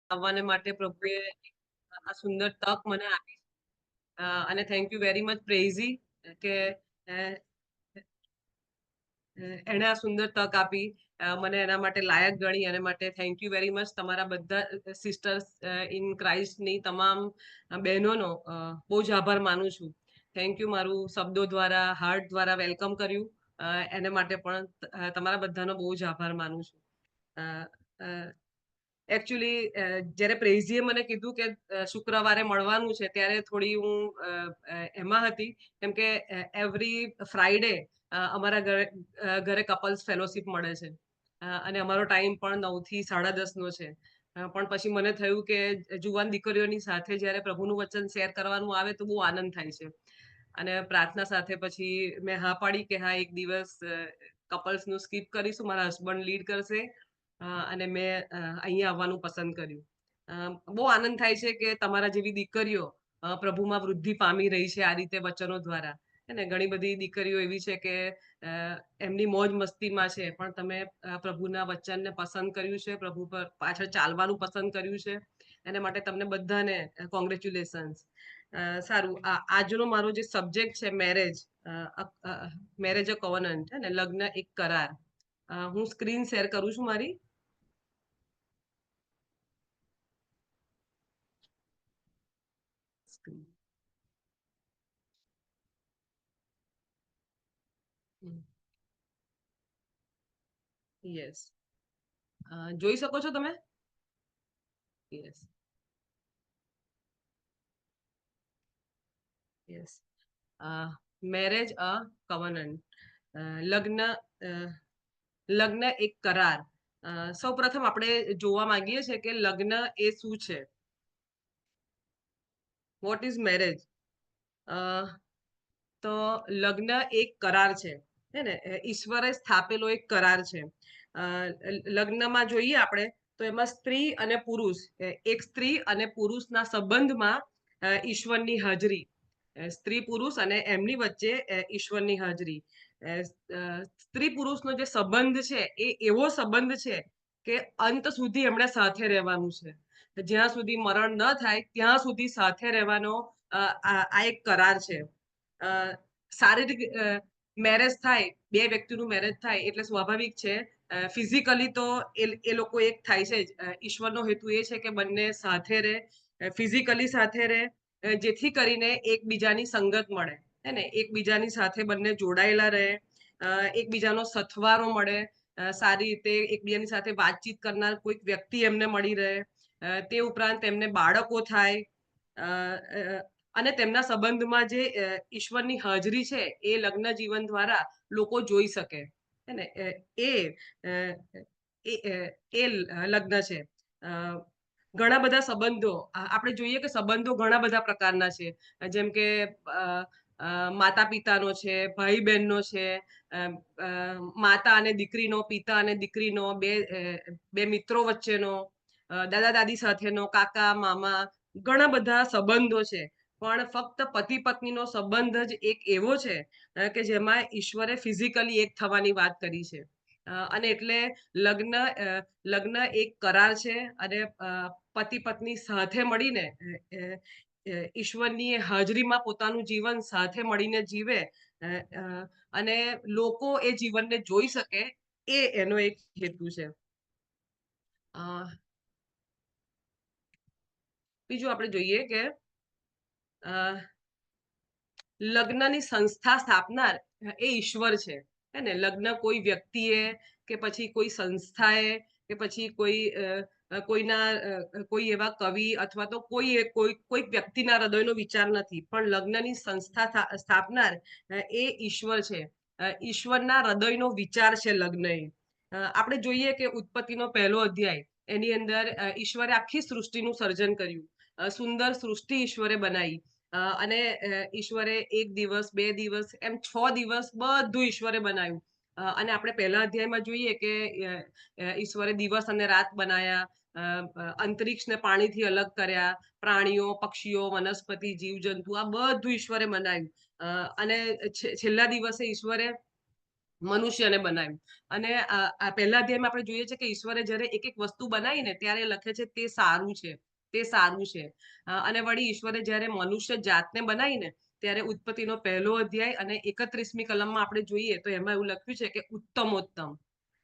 આવવાને માટે પ્રભુએ આ સુંદર તક મને આપી. અને થેન્ક યુ વેરી મચ પ્રેઝી કે અ, એણે આ સુંદર તક આપી, મને એના માટે લાયક ગણી. એના માટે થેન્ક યુ વેરી મચ તમારા બધા સિસ્ટર્સ ઇન ક્રાઇસ્ટની તમામ બહેનોનો બહુ જ આભાર માનું છું. થેન્ક યુ મારું શબ્દો દ્વારા હાર્ટ દ્વારા વેલકમ કર્યું. એને માટે પણ તમારા બધાનો બહુ જ આભાર માનું છું. એકચ્યુઅલી જ્યારે પ્રેઝીએ મને કીધું કે શુક્રવારે મળવાનું છે ત્યારે થોડી હું એમાં હતી, કેમ કે એવરી ફ્રાઈડે અમારા ઘરે કપલ્સ ફેલોશિપ મળે છે, અને અમારો ટાઈમ પણ 9 થી 10:30 નો છે. પણ પછી મને થયું કે જુવાન દીકરીઓની સાથે જ્યારે પ્રભુનું વચન શેર કરવાનું આવે તો બહુ આનંદ થાય છે. અને પ્રાર્થના સાથે પછી મેં હા પાડી કે હા, એક દિવસ કપલ્સનું સ્કીપ કરીશું, મારા હસબન્ડ લીડ કરશે. અને મેં અહીંયા આવવાનું પસંદ કર્યું. બહુ આનંદ થાય છે કે તમારા જેવી દીકરીઓ પ્રભુમાં વૃદ્ધિ પામી રહી છે આ રીતે વચનો દ્વારા. અને ઘણી બધી દીકરીઓ એવી છે કે એમની મોજ મસ્તીમાં છે, પણ તમે પ્રભુના વચનને પસંદ કર્યું છે, પ્રભુ પર પાછળ ચાલવાનું પસંદ કર્યું છે. એના માટે તમને બધાને કોંગ્રેચ્યુલેશન્સ. સારું, આજનો મારો જે સબ્જેક્ટ છે મેરેજ, મેરેજ અ કોવનન્ટ, ને લગ્ન એક કરાર. હું સ્ક્રીન શેર કરું છું મારી. યસ, જોઈ શકો છો તમે? Yes, yes. મેરેજ અ કવનન્ટ, લગ્ન લગ્ન એક કરાર. સૌ પ્રથમ આપણે જોવા માંગીએ છીએ કે લગ્ન એ શું છે. What is marriage? તો લગ્ન એક કરાર છે, હે ને, ઈશ્વરે સ્થાપેલો એક કરાર છે. લગ્નમાં જોઈએ આપણે તો એમાં સ્ત્રી અને પુરુષ, એક સ્ત્રી અને પુરુષના સંબંધમાં ઈશ્વરની હાજરી, સ્ત્રી પુરુષ અને એમની વચ્ચે ઈશ્વરની હાજરી. સ્ત્રી પુરુષનો જે સંબંધ છે એ એવો સંબંધ છે કે અંત સુધી એમણે સાથે રહેવાનું છે. જ્યાં સુધી મરણ ન થાય ત્યાં સુધી સાથે રહેવાનો આ એક કરાર છે. શારીરિક મેરેજ થાય, બે વ્યક્તિનું મેરેજ થાય એટલે સ્વાભાવિક છે ફિઝિકલી તો એ લોકો એક થાય છે જ. ઈશ્વરનો હેતુ એ છે કે બંને સાથે રહે, ફિઝિકલી સાથે રહે, જેથી કરીને એકબીજાની સંગત મળે, હે ને, એકબીજાની સાથે બંને જોડાયેલા રહે, એકબીજાનો સથવારો મળે, સારી રીતે એકબીજાની સાથે વાતચીત કરનાર કોઈક વ્યક્તિ એમને મળી રહે, તે ઉપરાંત એમને બાળકો થાય, અને તેમના સંબંધમાં જે ઈશ્વરની હાજરી છે એ લગ્ન જીવન દ્વારા લોકો જોઈ શકે, હે ને. એ એ લગ્ન છે. ઘણા બધા સંબંધો આપણે જોઈએ કે સંબંધો ઘણા બધા પ્રકારના છે, જેમ કે માતા પિતાનો છે, ભાઈ બહેનનો છે, માતા અને દીકરીનો, પિતા અને દીકરીનો, બે મિત્રો વચ્ચેનો, દાદા દાદી સાથેનો, કાકા મામા, ઘણા બધા સંબંધો છે. પણ ફક્ત પતિ પત્નીનો સંબંધ જ એક એવો છે કે જેમાં ઈશ્વરે ફિઝિકલી એક થવાની વાત કરી છે. અને એટલે લગ્ન લગ્ન એક કરાર છે, અને પતિ પત્ની સાથે મળીને ઈશ્વરની હાજરીમાં પોતાનું જીવન સાથે મળીને જીવે, અને લોકો એ જીવનને જોઈ શકે, એ એનો એક હેતુ છે. બીજું આપણે જોઈએ કે લગ્નની સંસ્થા સ્થાપનાર એ ઈશ્વર છે, હે ને. લગ્ન કોઈ વ્યક્તિએ કે પછી કોઈ સંસ્થાએ કે પછી કોઈ એવા કવિ અથવા તો કોઈ વ્યક્તિના હૃદયનો વિચાર નથી, પણ લગ્નની સંસ્થા સ્થાપનાર એ ઈશ્વર છે. ઈશ્વરના હૃદયનો વિચાર છે લગ્ન એ. આપણે જોઈએ કે ઉત્પત્તિનો પહેલો અધ્યાય, એની અંદર ઈશ્વરે આખી સૃષ્ટિનું સર્જન કર્યું, સુંદર સૃષ્ટિ ઈશ્વરે બનાવી. અને ઈશ્વરે એક દિવસ, 2 દિવસ, એમ 6 દિવસ બધું ઈશ્વરે બનાવ્યું. અને આપણે પહેલા અધ્યાયમાં જોઈએ કે ઈશ્વરે દિવસ અને રાત બનાયા, અંતરિક્ષને પાણીથી અલગ કર્યા, પ્રાણીઓ, પક્ષીઓ, વનસ્પતિ, જીવજંતુ, આ બધું ઈશ્વરે બનાવ્યું. અને છેલ્લા દિવસે ઈશ્વરે મનુષ્યને બનાવ્યું. અને આ પહેલા અધ્યાયમાં આપણે જોઈએ છે કે ઈશ્વરે જ્યારે એક એક વસ્તુ બનાવીને ત્યારે લખે છે તે સારું છે, તે સારું છે. અને વળી ઈશ્વરે જ્યારે મનુષ્ય જાતને બનાવીને ત્યારે ઉત્પત્તિનો પહેલો અધ્યાય અને 31મી કલમમાં આપણે જોઈએ તો એમાં એવું લખ્યું છે કે ઉત્તમોત્તમ.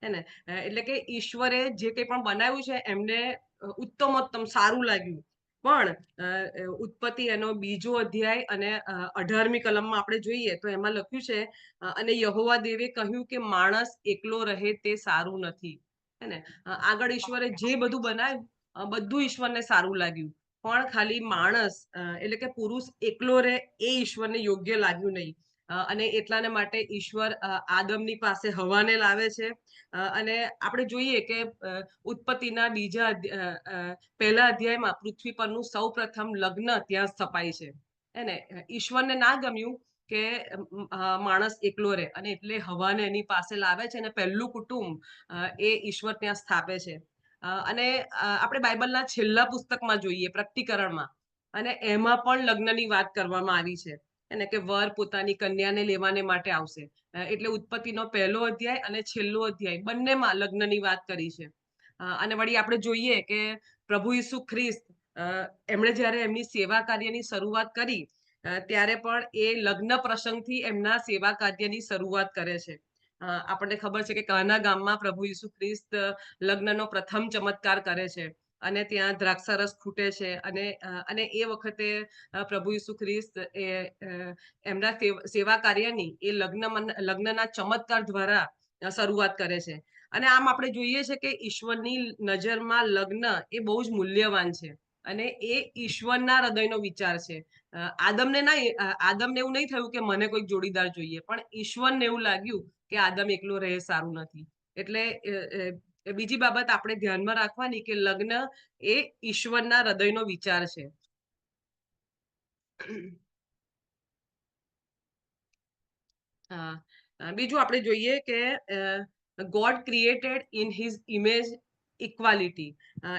હે ને? એટલે કે ઈશ્વરે જે કંઈ પણ બનાવ્યું છે એમને ઉત્તમોત્તમ સારું લાગ્યું. પણ ઉત્પત્તિ એનો બીજો અધ્યાય અને 18મી કલમમાં આપણે જોઈએ તો એમાં લખ્યું છે અને યહોવા દેવે કહ્યું કે માણસ એકલો રહે તે સારું નથી. હે ને? આગળ ઈશ્વરે જે બધું બનાવ્યું બધું ઈશ્વરને સારું લાગ્યું. પણ ખાલી માણસ એટલે કે પુરુષ એકલો રહે એ ઈશ્વરને યોગ્ય લાગ્યું નહીં. અને એટલાને માટે ઈશ્વર આદમની પાસે હવાને લાવે છે. અને આપણે જોઈએ કે ઉત્પત્તિના પહેલા અધ્યાયમાં પૃથ્વી પરનું સૌપ્રથમ લગ્ન ત્યાં સ્થપાય છે. હે ને? ઈશ્વરને ના ગમ્યું કે માણસ એકલો રહે અને એટલે હવાને એની પાસે લાવે છે અને પહેલું કુટુંબ એ ઈશ્વર ત્યાં સ્થાપે છે. અને આપણે બાઇબલના છેલ્લા પુસ્તકમાં જોઈએ પ્રકટીકરણમાં અને એમાં પણ લગ્નની વાત કરવામાં આવી છે. એને કે વર પોતાની કન્યાને લેવાને માટે આવશે. એટલે ઉત્પત્તિનો પહેલો અધ્યાય અને છેલ્લો અધ્યાય બંનેમાં લગ્નની વાત કરી છે. અને વળી આપણે જોઈએ કે પ્રભુ ઈસુ ખ્રિસ્ત એમણે જ્યારે એમની સેવા કાર્યની શરૂઆત કરી ત્યારે પણ એ લગ્ન પ્રસંગથી એમના સેવા કાર્યની શરૂઆત કરે છે. આપણને ખબર છે કે કાના ગામમાં પ્રભુ ઈસુ ખ્રિસ્ત લગ્નનો પ્રથમ ચમત્કાર કરે છે અને ત્યાં દ્રાક્ષારસ ખૂટે છે અને એ વખતે પ્રભુ ઈસુ ખ્રિસ્ત એ એમના સેવા કાર્યની એ લગ્નના ચમત્કાર દ્વારા શરૂઆત કરે છે. અને આમ આપણે જોઈએ છે કે ઈશ્વરની નજરમાં લગ્ન એ બહુ જ મૂલ્યવાન છે અને એ ઈશ્વરના હૃદયનો વિચાર છે. આદમને એવું નહીં થયું કે મને કોઈક જોડીદાર જોઈએ, પણ ઈશ્વરને એવું લાગ્યું કે આદમ એકલો રહે સારું નથી. એટલે બીજી બાબત આપણે ધ્યાનમાં રાખવાની કે લગ્ન એ ઈશ્વરના હૃદયનો વિચાર છે. બીજું આપણે જોઈએ કે God created in his image equality.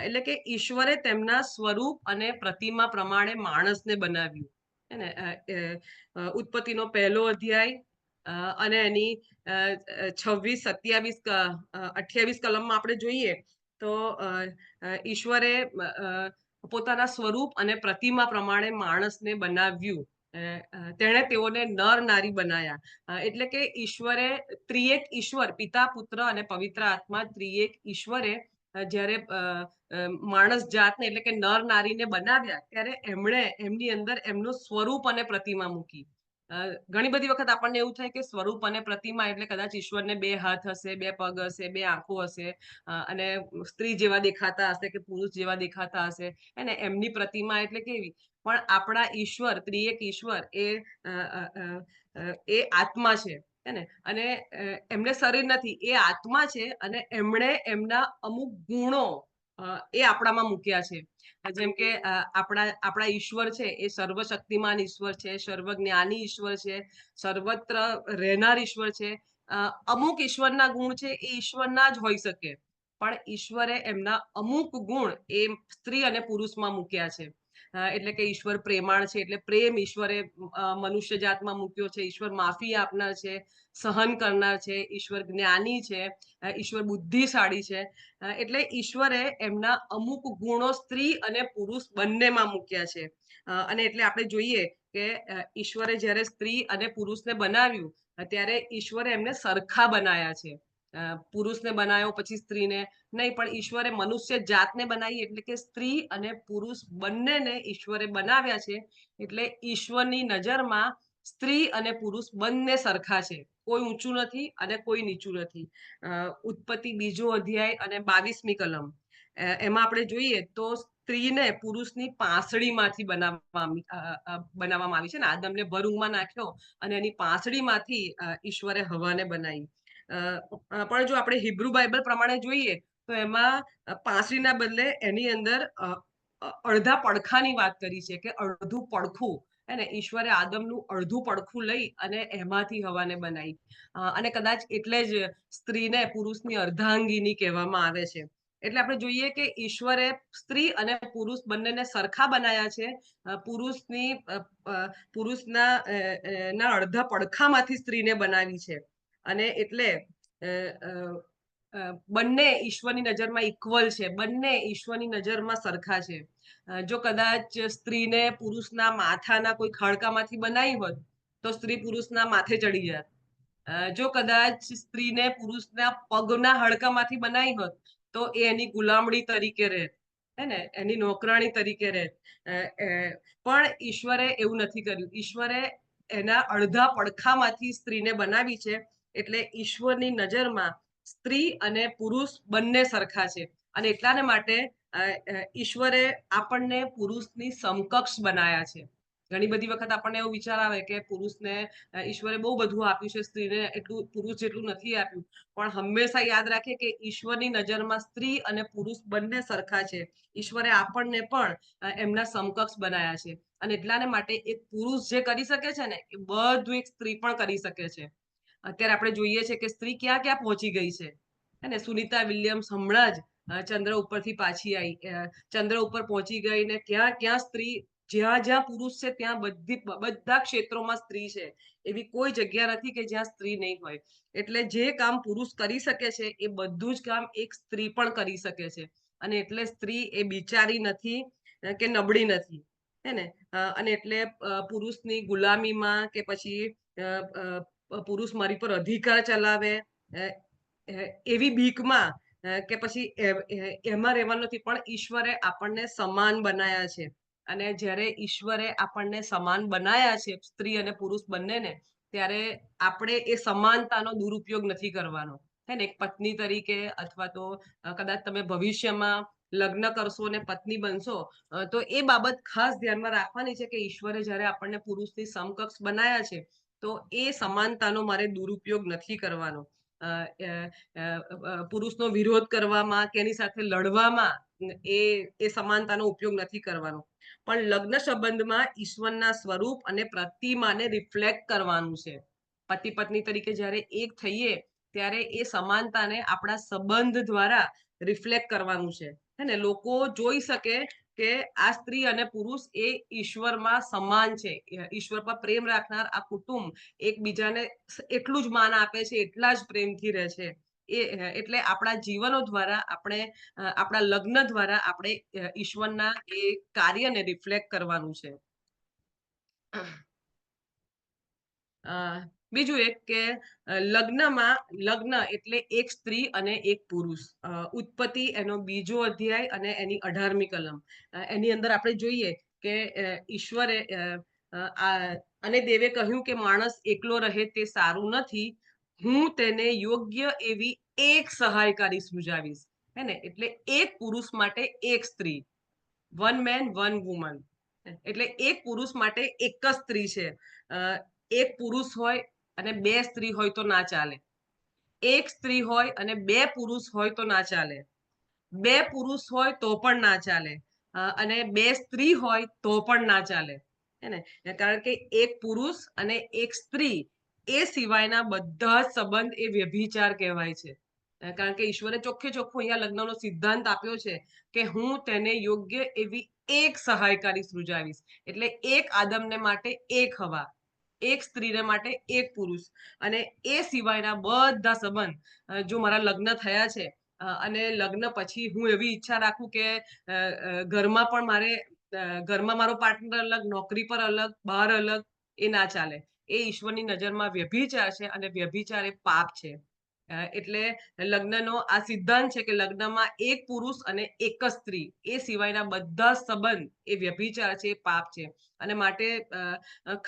એટલે કે ઈશ્વરે તેમના સ્વરૂપ અને પ્રતિમા પ્રમાણે માણસને બનાવ્યું. હે ને? ઉત્પત્તિનો પહેલો અધ્યાય અને એની 26, 27, 28 કલમમાં આપણે જોઈએ તો ઈશ્વરે પોતાના સ્વરૂપ અને પ્રતિમા પ્રમાણે માણસને બનાવ્યું. તેણે તેઓને નર નારી બનાયા. એટલે કે ઈશ્વરે ત્રિએક ઈશ્વર પિતા પુત્ર અને પવિત્ર આત્મા ત્રિએક ઈશ્વરે જ્યારે માણસ જાતને એટલે કે નર નારીને બનાવ્યા ત્યારે એમણે એમની અંદર એમનું સ્વરૂપ અને પ્રતિમા મૂકી. ઘણી બધી વખત આપણને એવું થાય કે સ્વરૂપ અને પ્રતિમા એટલે કદાચ ઈશ્વરને 2 હાથ હશે, 2 પગ હશે, 2 આંખો હશે અને સ્ત્રી જેવા દેખાતા હશે કે પુરુષ જેવા દેખાતા હશે. અને એમની પ્રતિમા એટલે કેવી? પણ આપણા ઈશ્વર ત્રિએક ઈશ્વર એ આત્મા છે. હે ને? અને એમને શરીર નથી, એ આત્મા છે અને એમણે એમના અમુક ગુણો એ આપણામાં મૂક્યા છે. જેમ કે આપણા ઈશ્વર છે એ સર્વશક્તિમાન ઈશ્વર છે, સર્વજ્ઞાની ઈશ્વર છે, સર્વત્ર રહેનાર ઈશ્વર છે. અમુક ઈશ્વરના ગુણ છે એ ઈશ્વરના જ હોઈ શકે, પણ ઈશ્વરે એમના અમુક ગુણ એ સ્ત્રી અને પુરુષમાં મૂક્યા છે. એટલે કે ઈશ્વર પ્રેમાળ છે એટલે પ્રેમ ઈશ્વરે મનુષ્ય જાતમાં મૂક્યો છે. ઈશ્વર માફી આપનાર છે, સહન કરનાર છે, ઈશ્વર જ્ઞાની છે, ઈશ્વર બુદ્ધિશાળી છે. એટલે ઈશ્વરે એમના અમુક ગુણો સ્ત્રી અને પુરુષ બંનેમાં મૂક્યા છે. અને એટલે આપણે જોઈએ કે ઈશ્વરે જ્યારે સ્ત્રી અને પુરુષને બનાવ્યું ત્યારે ઈશ્વરે એમને સરખા બનાયા છે. પુરુષને બનાવ્યો પછી સ્ત્રીને નહીં, પણ ઈશ્વરે મનુષ્ય જાતને બનાવી એટલે કે સ્ત્રી અને પુરુષ બંનેને ઈશ્વરે બનાવ્યા છે. એટલે ઈશ્વરની નજરમાં સ્ત્રી અને પુરુષ બંને સરખા છે, કોઈ ઊંચું નથી અને કોઈ નીચું નથી. ઉત્પત્તિ બીજો અધ્યાય અને 22મી કલમ એમાં આપણે જોઈએ તો સ્ત્રીને પુરુષની પાંસળીમાંથી બનાવવામાં આવી છે ને. આદમને ભર ઊંઘમાં નાખ્યો અને એની પાંસળીમાંથી ઈશ્વરે હવાને બનાવી. પણ જો આપણે હિબ્રુ બાઇબલ પ્રમાણે જોઈએ તો એમાં પાંસળીના બદલે એની અંદર અડધા પડખાની વાત કરી છે કે અડધું પડખું. હે ને? ઈશ્વરે આદમનું અડધું પડખું લઈ અને એમાંથી હવાને બનાવી. અને કદાચ એટલે જ સ્ત્રીને પુરુષની અર્ધાંગીની કહેવામાં આવે છે. એટલે આપણે જોઈએ કે ઈશ્વરે સ્ત્રી અને પુરુષ બંનેને સરખા બનાયા છે. પુરુષના અડધા પડખામાંથી સ્ત્રીને બનાવી છે અને એટલે અ, અ, બંને ઈશ્વરની નજરમાં ઇક્વલ છે, બંને ઈશ્વરની નજરમાં સરખા છે. જો કદાચ સ્ત્રીને પુરુષના માથાના કોઈ ખડકામાંથી બનાવી હોત તો સ્ત્રી પુરુષના માથે ચડી જાત. જો કદાચ સ્ત્રીને પુરુષના પગના હાડકામાંથી બનાવી હોત તો એ એની ગુલામણી તરીકે રહે, હે ને, એની નોકરાણી તરીકે રહે. પણ ઈશ્વરે એવું નથી કર્યું. ઈશ્વરે એના અડધા પડખામાંથી સ્ત્રીને બનાવી છે. એટલે ઈશ્વરની નજરમાં સ્ત્રી અને પુરુષ બંને સરખા છે. અને એટલાને માટે ઈશ્વરે આપણને પુરુષની સમકક્ષ બનાયા છે. ઘણી બધી વખત આપણને એવો વિચાર આવે કે પુરુષને ઈશ્વરે બહુ બધું આપ્યું છે, સ્ત્રીને એટલું પુરુષ જેટલું નથી આપ્યું. પણ હંમેશા યાદ રાખીએ કે ઈશ્વરની નજરમાં સ્ત્રી અને પુરુષ બંને સરખા છે. ઈશ્વરે આપણને પણ એમના સમકક્ષ બનાયા છે. અને એટલાને માટે એક પુરુષ જે કરી શકે છે ને એ બધું એક સ્ત્રી પણ કરી શકે છે. અત્યારે આપણે જોઈએ છે કે સ્ત્રી ક્યાં ક્યાં પહોંચી ગઈ છે, હે ને. સુનિતા વિલિયમ્સ હમણાં જ ચંદ્ર ઉપરથી પાછી આવી, ચંદ્ર ઉપર પહોંચી ગઈ ને ક્યાં ક્યાં સ્ત્રી, જ્યાં જ્યાં પુરુષ છે ત્યાં બધા ક્ષેત્રોમાં સ્ત્રી છે. એવી કોઈ જગ્યા નથી કે જ્યાં સ્ત્રી નહીં હોય. એટલે જે કામ પુરુષ કરી શકે છે એ બધું જ કામ એક સ્ત્રી પણ કરી શકે છે. અને એટલે સ્ત્રી એ બિચારી નથી કે નબળી નથી, હે ને. અને એટલે પુરુષની ગુલામીમાં કે પછી પુરુષ મારી પર અધિકાર ચલાવે એવી બીકમાં કે પછી એમાં રહેવાનું નથી. પણ ઈશ્વરે આપણને સમાન બનાયા છે. અને જ્યારે ઈશ્વરે આપણને સમાન બનાયા છે, સ્ત્રી અને પુરુષ બંનેને, ત્યારે આપણે એ સમાનતાનો દુરુપયોગ નથી કરવાનો, હે ને. એક પત્ની તરીકે અથવા તો કદાચ તમે ભવિષ્યમાં લગ્ન કરશો અને પત્ની બનશો તો એ બાબત ખાસ ધ્યાનમાં રાખવાની છે કે ઈશ્વરે જ્યારે આપણને પુરુષની સમકક્ષ બનાયા છે તો એ સમાનતાનો મારે દુરુપયોગ નથી કરવાનો. પુરુષનો વિરોધ કરવામાં કે એની સાથે લડવામાં એ સમાનતાનો ઉપયોગ નથી કરવાનો. પણ લગ્ન સંબંધમાં ઈશ્વરના સ્વરૂપ અને પ્રતિમાને રિફ્લેક્ટ કરવાનું છે. પતિ પત્ની તરીકે જ્યારે એક થઈએ ત્યારે એ સમાનતાને આપણા સંબંધ દ્વારા રિફ્લેક્ટ કરવાનું છે, હે ને. લોકો જોઈ શકે કે આ સ્ત્રી અને પુરુષ એ ઈશ્વરમાં સમાન છે. ઈશ્વર પર પ્રેમ રાખનાર આ કુટુંબ એકબીજાને એટલું જ માન આપે છે, એટલા જ પ્રેમથી રહે છે. એટલે આપણા જીવનો દ્વારા આપણે આપણા લગ્ન દ્વારા આપણે ઈશ્વરના એ કાર્યને રિફ્લેક્ટ કરવાનું છે. બીજું એક કે લગ્ન એટલે એક સ્ત્રી અને એક પુરુષ. ઉત્પત્તિ એનો બીજો અધ્યાય અને એની 18મી કલમ. એની અંદર આપણે જોઈએ કે ઈશ્વરે અને દેવે કહ્યું કે માણસ એકલો રહે તે સારું નથી, હું તેને યોગ્ય એવી એક સહાયકારી સૃજાવીશ, હે ને. એટલે એક પુરુષ માટે એક સ્ત્રી, વન મેન વન વુમન. એટલે એક પુરુષ માટે એક જ સ્ત્રી છે. એક પુરુષ હોય અને બે સ્ત્રી હોય તો ના ચાલે. એક સ્ત્રી હોય અને બે પુરુષ હોય તો ના ચાલે. બે પુરુષ હોય તો પણ ના ચાલે. અને બે સ્ત્રી હોય તો પણ ના ચાલે, હે ને. કારણ કે એક પુરુષ અને એક સ્ત્રી એ સિવાયના બધા જ સંબંધ એ વ્યભિચાર કહેવાય છે. કારણ કે ઈશ્વરે ચોખ્ખે ચોખ્ખું અહીંયા લગ્નનો સિદ્ધાંત આપ્યો છે કે હું તેને યોગ્ય એવી એક સહાયકારી સૃજાવીશ. એટલે એક આદમને માટે એક હવા, એક સ્ત્રીને માટે એક પુરુષ. અને એ સિવાયના બધા સંબંધ, જો મારા લગ્ન થયા છે અને લગ્ન પછી હું એવી ઈચ્છા રાખું કે ઘરમાં પણ મારે ઘરમાં મારો પાર્ટનર અલગ, નોકરી પર અલગ, બહાર અલગ, એ ના ચાલે. એ ઈશ્વરની નજરમાં વ્યભિચાર છે અને વ્યભિચાર એ પાપ છે. એટલે લગ્નનો આ સિદ્ધાંત છે કે લગ્નમાં એક પુરુષ અને એક જ સ્ત્રી, એ સિવાયના બધા સંબંધ એ વ્યભિચાર છે, એ પાપ છે. અને માટે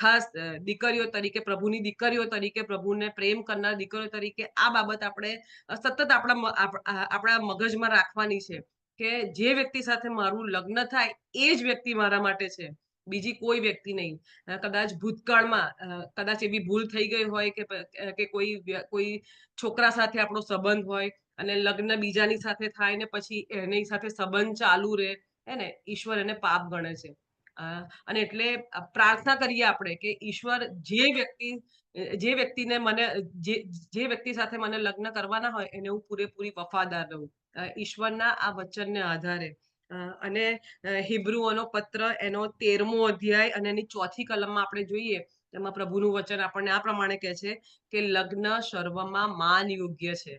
ખાસ દીકરીઓ તરીકે, પ્રભુની દીકરીઓ તરીકે, પ્રભુને પ્રેમ કરનાર દીકરીઓ તરીકે આ બાબત આપણે સતત આપણા મગજમાં રાખવાની છે કે જે વ્યક્તિ સાથે મારું લગ્ન થાય એ જ વ્યક્તિ મારા માટે છે, બીજી કોઈ વ્યક્તિ નહીં. કદાચ ભૂતકાળમાં કદાચ એવી ભૂલ થઈ ગઈ હોય કે કોઈ છોકરા સાથે આપણો સંબંધ હોય અને લગ્ન બીજાની સાથે થાય ને પછી એની સાથે સંબંધ ચાલુ રહે, હે ને. ઈશ્વર એને પાપ ગણે છે. અને એટલે પ્રાર્થના કરીએ આપણે કે ઈશ્વર જે વ્યક્તિને મને જે વ્યક્તિ સાથે મને લગ્ન કરવાના હોય એને હું પૂરેપૂરી વફાદાર રહું, ઈશ્વરના આ વચનને આધારે. અને હિબ્રુઓનો પત્ર એનો 13મો અધ્યાય અને એની 4થી કલમમાં આપણે જોઈએ, એમાં પ્રભુનું વચન આપણને આ પ્રમાણે કહે છે કે લગ્ન સર્વમાં માન યોગ્ય છે.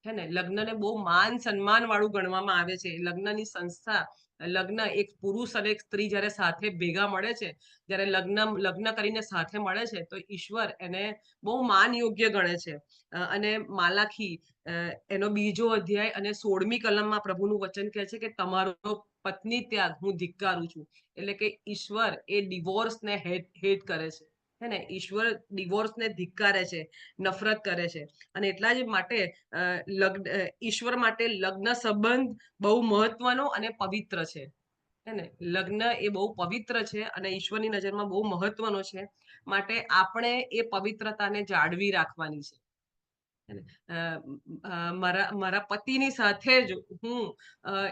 હે ને, લગ્નને બહુ માન સન્માન વાળું ગણવામાં આવે છે. લગ્નની સંસ્થા, લગ્ન એક પુરુષ અને એક સ્ત્રી જ્યારે સાથે ભેગા મળે છે, જ્યારે લગ્ન કરીને સાથે મળે છે, તો ઈશ્વર એને બહુ માન યોગ્ય ગણે છે. અને માલાખી એનો 2જો અધ્યાય અને 16મી કલમમાં પ્રભુનું વચન કહે છે કે તમારો પત્ની ત્યાગ હું ધિક્કારું છું. એટલે કે ઈશ્વર એ ડિવોર્સને હેટ કરે છે. હે ને, ઈશ્વર ડિવોર્સને ધિક્કારે છે, નફરત કરે છે. અને એટલા જ માટે ઈશ્વર માટે લગ્ન સંબંધ બહુ મહત્વનો અને પવિત્ર છે. હે ને, લગ્ન એ બહુ પવિત્ર છે અને ઈશ્વરની નજરમાં બહુ મહત્વનો છે. માટે આપણે એ પવિત્રતાને જાળવી રાખવાની છે. મારા પતિની સાથે જ હું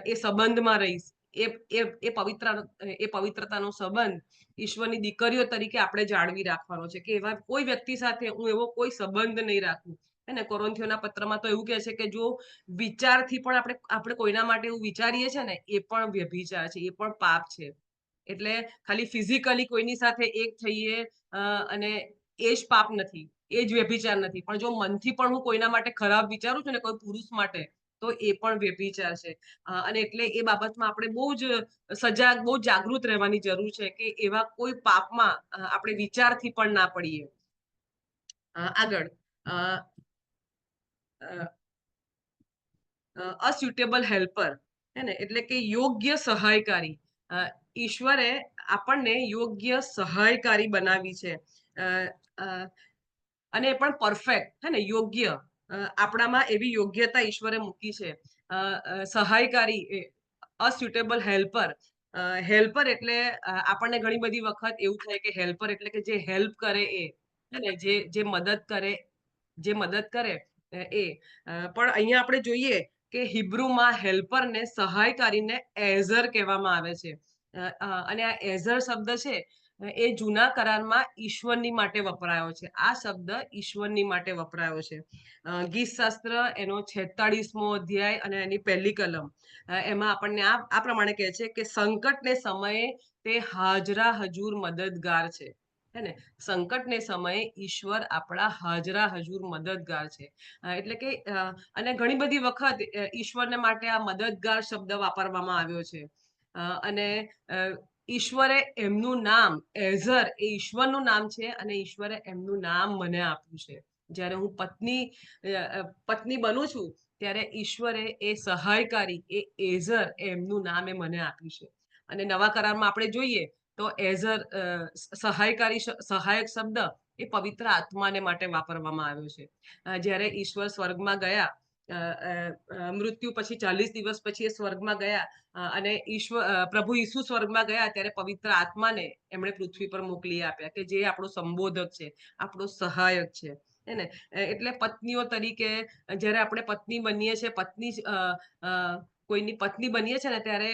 એ સંબંધમાં રહીશ. એ એ એ પવિત્ર એ પવિત્રતાનો સંબંધ ઈશ્વરની દીકરીઓ તરીકે આપણે જાળવી રાખવાનો છે કે એવા કોઈ વ્યક્તિ સાથે હું એવો કોઈ સંબંધ નહીં રાખું. અને કોરિન્થીયોના પત્રમાં તો એવું કહે છે કે જો વિચારથી પણ આપણે કોઈના માટે એવું વિચારીએ છે ને, એ પણ વ્યભિચાર છે, એ પણ પાપ છે. એટલે ખાલી ફિઝિકલી કોઈની સાથે એક થઈએ અને એ જ પાપ નથી, એ જ વ્યભિચાર નથી. પણ જો મનથી પણ હું કોઈના માટે ખરાબ વિચારું છું ને, કોઈ પુરુષ માટે, તો એ પણ વ્યભિચાર છે. અને એટલે એ બાબતમાં આપણે બહુ જ સજાગ, બહુ જાગૃત રહેવાની જરૂર છે કે એવા કોઈ પાપમાં આપણે વિચારથી પણ ના પડીએ. આગળ અસ્યુટેબલ હેલ્પર, હે ને, એટલે કે યોગ્ય સહાયકારી. ઈશ્વરે આપણને યોગ્ય સહાયકારી બનાવી છે. અને એ પણ પરફેક્ટ, હે ને, યોગ્ય. આપણામાં એવી યોગ્યતા ઈશ્વરે મૂકી છે. સહાયકારી, અસ્યુટેબલ હેલ્પર. હેલ્પર એટલે આપણને ઘણી બધી વખત એવું થાય કે હેલ્પર એટલે કે જે હેલ્પ કરે એ, હે ને, જે મદદ કરે, જે મદદ કરે એ. પણ અહીંયા આપણે જોઈએ કે હિબ્રુમાં હેલ્પરને, સહાયકારીને એઝર કહેવામાં આવે છે. અને આ એઝર શબ્દ છે એ જૂના કરારમાં ઈશ્વરની માટે વપરાયો છે. આ શબ્દ ઈશ્વરની માટે વપરાયો છે. ગીત શાસ્ત્ર એનો 46મો અધ્યાય અને એની 1લી કલમ, એમાં આપણને આ પ્રમાણે કહે છે કે સંકટને સમયે તે હાજરા હજુર મદદગાર છે. હે ને, સંકટને સમયે ઈશ્વર આપણા હાજરા હજુર મદદગાર છે. એટલે કે અને ઘણી બધી વખત ઈશ્વરને માટે આ મદદગાર શબ્દ વાપરવામાં આવ્યો છે. અને ઈશ્વરે એમનું નામ એઝર, એ ઈશ્વરનું નામ છે અને ઈશ્વરે એમનું નામ મને આપ્યું છે. જ્યારે હું પત્ની બનું છું, ત્યારે ઈશ્વરે એ સહાયકારી, એ એઝર, એમનું નામ એ મને આપ્યું છે. અને નવા કરારમાં આપણે જોઈએ તો એઝર, સહાયકારી, સહાયક શબ્દ એ પવિત્ર આત્માને માટે વાપરવામાં આવ્યો છે. જ્યારે ઈશ્વર સ્વર્ગમાં ગયા, મૃત્યુ પછી 40 દિવસ પછી એ સ્વર્ગમાં ગયા, અને પ્રભુ ઈસુ સ્વર્ગમાં ગયા, ત્યારે પવિત્ર આત્માને એમણે પૃથ્વી પર મોકલી આપ્યા કે જે આપણો સંબોધક છે, આપણો સહાયક છે. હે ને, એટલે પત્નીઓ તરીકે જ્યારે આપણે પત્ની બનીએ છીએ, કોઈની પત્ની બનીએ છીએ ને, ત્યારે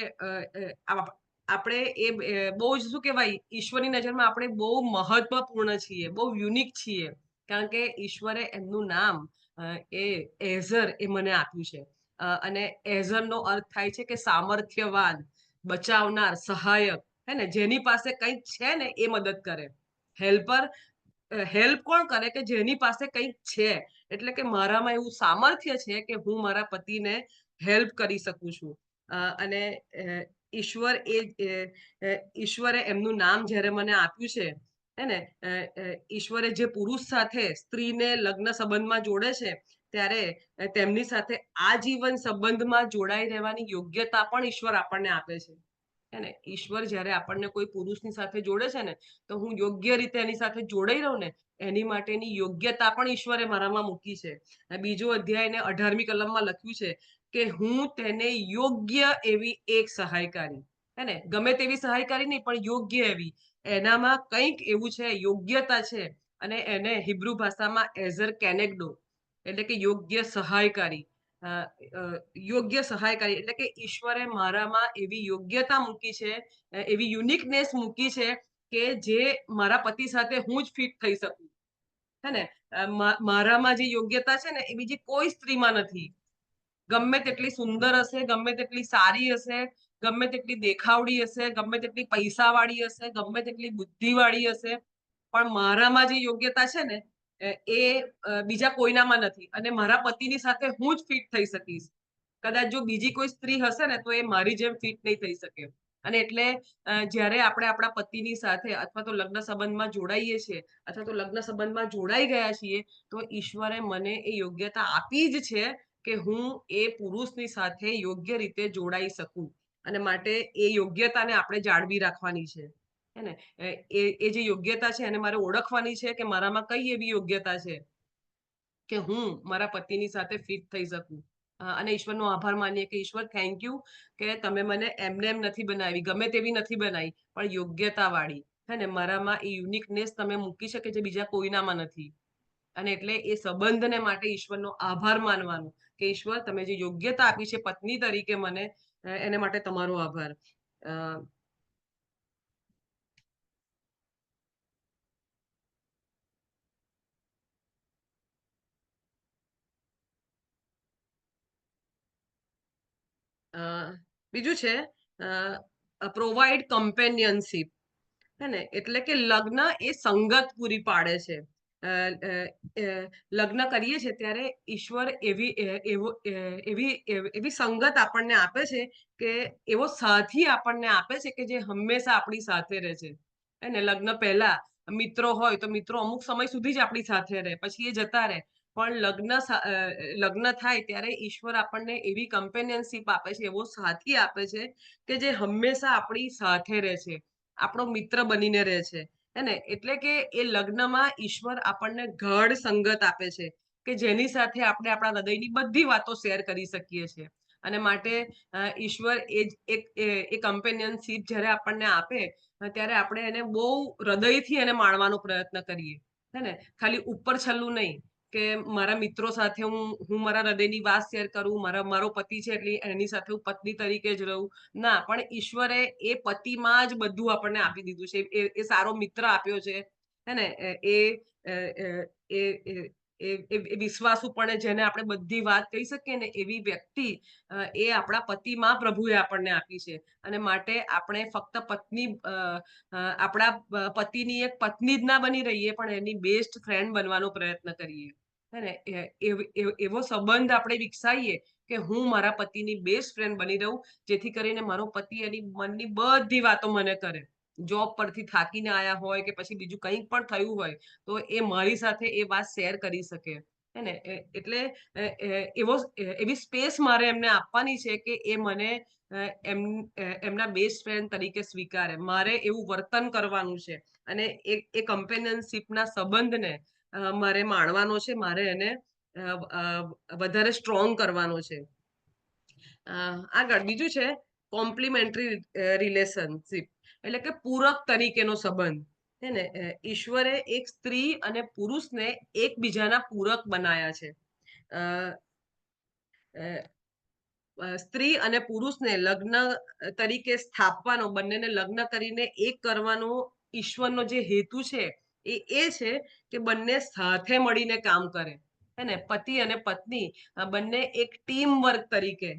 આપણે એ બહુ જ શું કહેવાય, ઈશ્વરની નજરમાં આપણે બહુ મહત્વપૂર્ણ છીએ, બહુ યુનિક છીએ. કારણ કે ઈશ્વરે એમનું નામ એ એઝર એ મને આપ્યું છે. અને એઝરનો અર્થ થાય છે કે સામર્થ્યવાન, બચાવનાર, સહાયક. હે ને, જેની પાસે કંઈક છે ને એ મદદ કરે. હેલ્પર, હેલ્પ કોણ કરે કે જેની પાસે કંઈક છે. એટલે કે મારામાં એવું સામર્થ્ય છે કે હું મારા પતિને હેલ્પ કરી શકું છું. અને ઈશ્વરે એમનું નામ જ્યારે મને આપ્યું છે, હે ને, ઈશ્વરે જે પુરુષ સાથે સ્ત્રીને લગ્ન સંબંધમાં જોડે છે, ત્યારે તેમની સાથે આજીવન સંબંધમાં જોડાઈ રહેવાની યોગ્યતા પણ ઈશ્વર આપણને આપે છે. હે ને, ઈશ્વર જ્યારે આપણને કોઈ પુરુષની સાથે જોડે છે ને, તો હું યોગ્ય રીતે એની સાથે જોડાઈ રહું ને, એની માટેની યોગ્યતા પણ ઈશ્વરે મારામાં મૂકી છે. 2જો અધ્યાય ને 18મી કલમમાં લખ્યું છે કે હું તેને યોગ્ય એવી એક સહાયકારી, હે ને, ગમે તેવી સહાયકારી નહીં, પણ યોગ્ય એવી. એનામાં કંઈક એવું છે, યોગ્યતા છે. અને એને હિબ્રુ ભાષામાં એઝર કેનેગડો, એટલે કે યોગ્ય સહાયકારી. યોગ્ય સહાયકારી એટલે કે ઈશ્વરે મારામાં એવી યોગ્યતા મૂકી છે, એવી યુનિકનેસ મૂકી છે કે જે મારા પતિ સાથે હું જ ફિટ થઈ શકું. હે ને, મારામાં જે યોગ્યતા છે ને, એ બીજી કોઈ સ્ત્રીમાં નથી. ગમે તેટલી સુંદર હશે, ગમે તેટલી સારી હશે, ગમે તેટલી દેખાવડી હશે, ગમે તેટલી પૈસાવાળી હશે, ગમે તેટલી બુદ્ધિવાળી હશે, પણ મારામાં જે યોગ્યતા છે ને એ બીજા કોઈનામાં નથી. અને મારા પતિની સાથે હું જ ફિટ થઈ શકીશ. કદાચ જો બીજી કોઈ સ્ત્રી હશે ને તો એ મારી જેમ ફિટ નહીં થઈ શકે. અને એટલે જ્યારે આપણે આપણા પતિની સાથે અથવા તો લગ્ન સંબંધમાં જોડાઈએ છીએ અથવા તો લગ્ન સંબંધમાં જોડાઈ ગયા છીએ, તો ઈશ્વરે મને એ યોગ્યતા આપી જ છે કે હું એ પુરુષની સાથે યોગ્ય રીતે જોડાઈ શકું. અને માટે એ યોગ્યતાને આપણે જાળવી રાખવાની છે. હે ને? એ જે યોગ્યતા છે એને મારે ઓળખવાની છે કે મારામાં કઈ એવી યોગ્યતા છે કે હું મારા પતિની સાથે ફિટ થઈ શકું. અને ઈશ્વરનો આભાર માનીએ કે ઈશ્વર થેન્ક યુ કે તમે મને એમને એમ નથી બનાવી, ગમે તેવી નથી બનાવી, પણ યોગ્યતાવાળી. હે ને? મારામાં એ યુનિકનેસ તમે મૂકી છે કે જે બીજા કોઈનામાં નથી. અને એટલે એ સંબંધને માટે ઈશ્વરનો આભાર માનવાનો કે ઈશ્વર તમે જે યોગ્યતા આપી છે પત્ની તરીકે મને, એને માટે તમારો આભાર. અ, બીજું છે પ્રોવાઈડ કમ્પેનિયનશીપ. હે ને? એટલે કે લગ્ન એ સંગત પૂરી પાડે છે. લગ્ન કરીએ છીએ ત્યારે ઈશ્વર એવી સંગત આપણને આપે છે કે એવો સાથી આપણને આપે છે કે જે હંમેશા આપણી સાથે રહે છે. હે ને? લગ્ન પહેલા મિત્રો હોય તો મિત્રો અમુક સમય સુધી જ આપણી સાથે રહે, પછી એ જતા રહે. પણ લગ્ન થાય ત્યારે ઈશ્વર આપણને એવી કમ્પેનિયનશીપ આપે છે, એવો સાથી આપે છે કે જે હંમેશા આપણી સાથે રહે છે, આપણો મિત્ર બનીને રહે છે. હે ને? એટલે કે એ લગ્નમાં ઈશ્વર આપણને ગાઢ સંગત આપે છે કે જેની સાથે આપણે આપણા હૃદયની બધી વાતો શેર કરી શકીએ છીએ. અને માટે ઈશ્વર એ કમ્પેનિયનશીપ જ્યારે આપણને આપે ત્યારે આપણે એને બહુ હૃદયથી એને માણવાનો પ્રયત્ન કરીએ. હે ને? ખાલી ઉપર છલ્લું નહીં કે મારા મિત્રો સાથે હું મારા હૃદયની વાત શેર કરું, મારો પતિ છે એટલે એની સાથે હું પત્ની તરીકે જ રહું. ના, પણ ઈશ્વરે એ પતિમાં જ બધું આપણને આપી દીધું છે. એ સારો મિત્ર આપ્યો છે. હે ને? એ એ એ એ વિશ્વાસુપણે જેને આપણે બધી વાત કહી શકીએ ને એવી વ્યક્તિ એ આપણા પતિમાં પ્રભુએ આપણને આપી છે. અને માટે આપણે ફક્ત આપણા પતિની એક પત્ની જ ના બની રહીએ, પણ એની બેસ્ટ ફ્રેન્ડ બનવાનો પ્રયત્ન કરીએ. હે ને? એવો સંબંધ આપણે વિકસાવીએ કે હું મારા પતિની બેસ્ટ ફ્રેન્ડ બની રહું, જેથી કરીને મારો પતિ એની મનની બધી વાતો મને કરે. જોબ પરથી થાકીને આયા હોય કે પછી બીજું કંઈ પણ થયું હોય તો એ મારી સાથે એ વાત શેર કરી શકે. હે ને? એટલે એવી સ્પેસ મારે એમને આપવાની છે કે એ મને એમના બેસ્ટ ફ્રેન્ડ તરીકે સ્વીકારે. મારે એવું વર્તન કરવાનું છે અને એ કમ્પેનિયનશીપના સંબંધને મારે માણવાનો છે. મારે એને વધારે સ્ટ્રોંગ કરવાનો છે. આગળ બીજું છે કોમ્પ્લિમેન્ટરી રિલેશનશિપ, એટલે કે પૂરક તરીકેનો સંબંધ. હે ને? ઈશ્વરે એક સ્ત્રી અને પુરુષને એકબીજાના પૂરક બનાયા છે. અ, સ્ત્રી અને પુરુષને લગ્ન તરીકે સ્થાપવાનો, બંનેને લગ્ન કરીને એક કરવાનો ઈશ્વરનો જે હેતુ છે એ છે કે બંને સાથે મળીને કામ કરે. હે ને? પતિ અને પત્ની બંને એક ટીમ વર્ક તરીકે,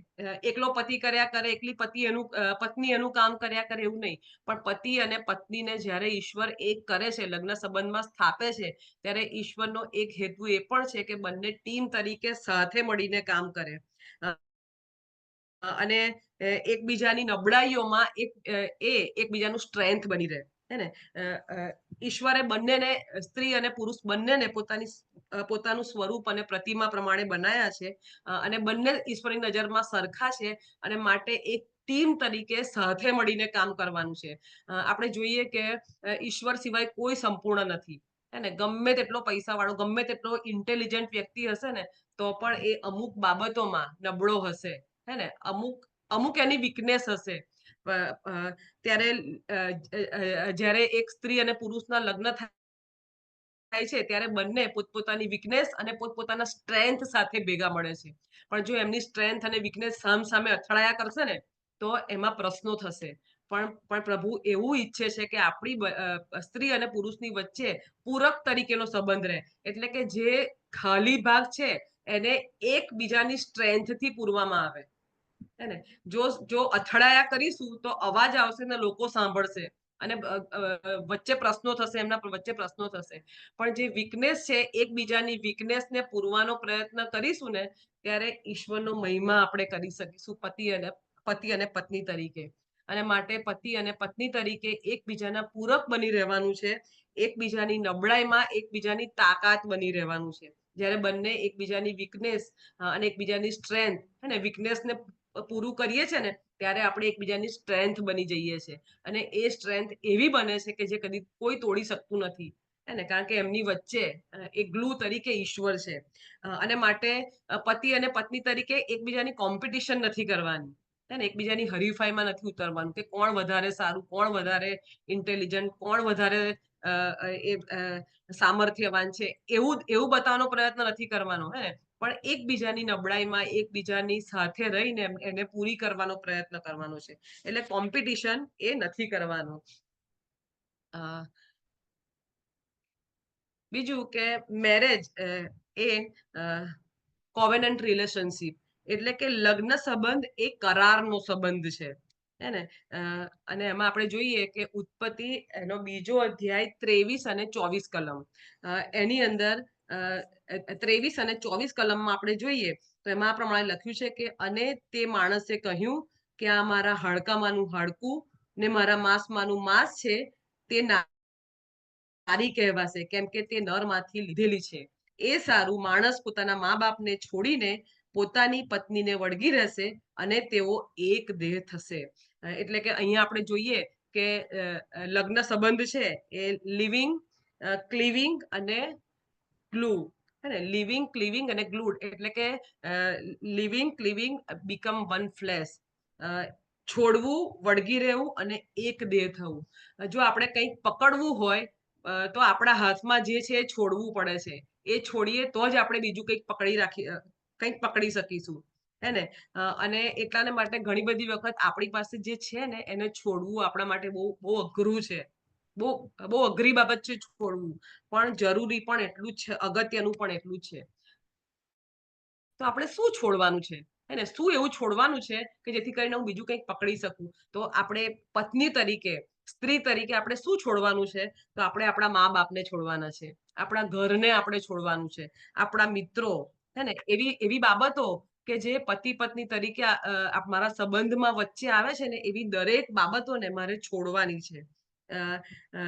એકલો પતિ કર્યા કરે, એકલી પત્ની એનું કામ કર્યા કરે એવું નહીં. પણ પતિ અને પત્નીને જ્યારે ઈશ્વર એક કરે છે, લગ્ન સંબંધમાં સ્થાપે છે, ત્યારે ઈશ્વરનો એક હેતુ એ પણ છે કે બંને ટીમ તરીકે સાથે મળીને કામ કરે. અને એકબીજાની નબળાઈઓમાં એકબીજાનું સ્ટ્રેન્થ બની રહે. હે ને? ઈશ્વરે બંનેને, સ્ત્રી અને પુરુષ બંનેને પોતાનું સ્વરૂપ અને પ્રતિમા પ્રમાણે બનાયા છે. અને બંને ઈશ્વરની નજરમાં સરખા છે અને માટે એક ટીમ તરીકે સાથે મળીને કામ કરવાનું છે. આપણે જોઈએ કે ઈશ્વર સિવાય કોઈ સંપૂર્ણ નથી. હે ને? ગમે તેટલો પૈસાવાળો, ગમે તેટલો ઇન્ટેલિજન્ટ વ્યક્તિ હશે ને તો પણ એ અમુક બાબતોમાં નબળો હશે. હે ને? અમુક અમુક એની વીકનેસ હશે. ત્યારે જ્યારે એક સ્ત્રી અને પુરુષના લગ્ન થાય છે ત્યારે બંને પોતપોતાની વીકનેસ અને પોતપોતાના સ્ટ્રેન્થ સાથે ભેગા મળે છે. પણ જો એમની સ્ટ્રેન્થ અને વીકનેસ સામે અથડાયા કરશે ને તો એમાં પ્રશ્નો થશે. પણ પ્રભુ એવું ઈચ્છે છે કે આપણી સ્ત્રી અને પુરુષની વચ્ચે પૂરક તરીકેનો સંબંધ રહે. એટલે કે જે ખાલી ભાગ છે એને એકબીજાની સ્ટ્રેન્થથી પૂરવામાં આવે. હે ને? જો અથડાયા કરીશું તો અવાજ આવશે ને લોકો સાંભળશે અને વચ્ચે પ્રશ્નો થશે, એમના વચ્ચે પ્રશ્નો થશે. પણ જે વીકનેસ છે, એકબીજાની વીકનેસને પૂરવાનો પ્રયત્ન કરીશું ને, ત્યારે ઈશ્વરનો મહિમા આપણે કરી શકીશું પતિ અને પત્ની તરીકે. અને માટે પતિ અને પત્ની તરીકે એકબીજાના પૂરક બની રહેવાનું છે. એકબીજાની નબળાઈમાં એકબીજાની તાકાત બની રહેવાનું છે. જ્યારે બંને એકબીજાની વીકનેસ અને એકબીજાની સ્ટ્રેન્થ, હે ને, વીકનેસને પૂરું કરીએ છીએ ને, ત્યારે આપણે એકબીજાની સ્ટ્રેન્થ બની જઈએ છીએ. અને એ સ્ટ્રેન્થ એવી બને છે કે જે કદી કોઈ તોડી શકતું નથી. હે ને? કારણ કે એમની વચ્ચે એક ગ્લુ તરીકે ઈશ્વર છે. અને માટે પતિ અને પત્ની તરીકે એકબીજાની કોમ્પિટિશન નથી કરવાની. હે ને? એકબીજાની હરીફાઈમાં નથી ઉતરવાનું કે કોણ વધારે સારું, કોણ વધારે ઇન્ટેલિજન્ટ, કોણ વધારે અ, એ સામર્થ્યવાન છે, એવું એવું બતાવવાનો પ્રયત્ન નથી કરવાનો. હે ને? પણ એકબીજાની નબળાઈમાં એકબીજાની સાથે રહીને એને પૂરી કરવાનો પ્રયત્ન કરવાનો છે. એટલે કોમ્પિટિશન એ નથી કરવાનું. બીજું કે મેરેજ એ કોવેનન્ટ રિલેશનશિપ, એટલે કે લગ્ન સંબંધ એ કરારનો સંબંધ છે. હે ને? અને એમાં આપણે જોઈએ કે ઉત્પત્તિ એનો બીજો અધ્યાય 23 અને 24 કલમ. એની અંદર 23 અને 24 કલમમાં આપણે જોઈએ તો એમાં આ પ્રમાણે લખ્યું છે કે અને તે માણસે કહ્યું કે આ મારા હાડકામાંનું હાડકું ને મારા માંસમાંનું માંસ છે, તે નારી કહેવાશે કેમ કે તે નરમાંથી લીધેલી છે. એ સારું, માણસ પોતાના મા બાપને છોડીને પોતાની પત્નીને વળગી રહેશે અને તેઓ એક દેહ થશે. એટલે કે અહીંયા આપણે જોઈએ કે લગ્ન સંબંધ છે એ લિવિંગ, ક્લિવિંગ અને ગ્લુ. હે ને? લિવિંગ, ક્લિવિંગ અને ગ્લુડ, એટલે કે લિવિંગ, ક્લિવિંગ, બીકમ વન ફ્લેશ. છોડવું, વળગી રહેવું અને એક દેહ થવું. જો આપણે કંઈક પકડવું હોય તો આપણા હાથમાં જે છે એ છોડવું પડે છે. એ છોડીએ તો જ આપણે બીજું કંઈક કંઈક પકડી શકીશું. હે ને? અને એટલાને માટે ઘણી બધી વખત આપણી પાસે જે છે ને એને છોડવું આપણા માટે બહુ બહુ અઘરું છે. બહુ બહુ અઘરી બાબત છે છોડવું. પણ જરૂરી પણ એટલું જ છે, અગત્યનું પણ એટલું જ છે. તો આપણે શું છોડવાનું છે? હે ને? શું એવું છોડવાનું છે કે જેથી કરીને હું બીજું કંઈક પકડી શકું? તો આપણે પત્ની તરીકે, સ્ત્રી તરીકે આપણે શું છોડવાનું છે? તો આપણે આપણા મા-બાપને છોડવાના છે. આપણા ઘરને આપણે છોડવાનું છે. આપણા મિત્રો, હે ને? એવી એવી બાબતો કે જે પતિ-પત્ની તરીકે મારા સંબંધમાં વચ્ચે આવે છે ને, એવી દરેક બાબતોને મારે છોડવાની છે. અ, અ,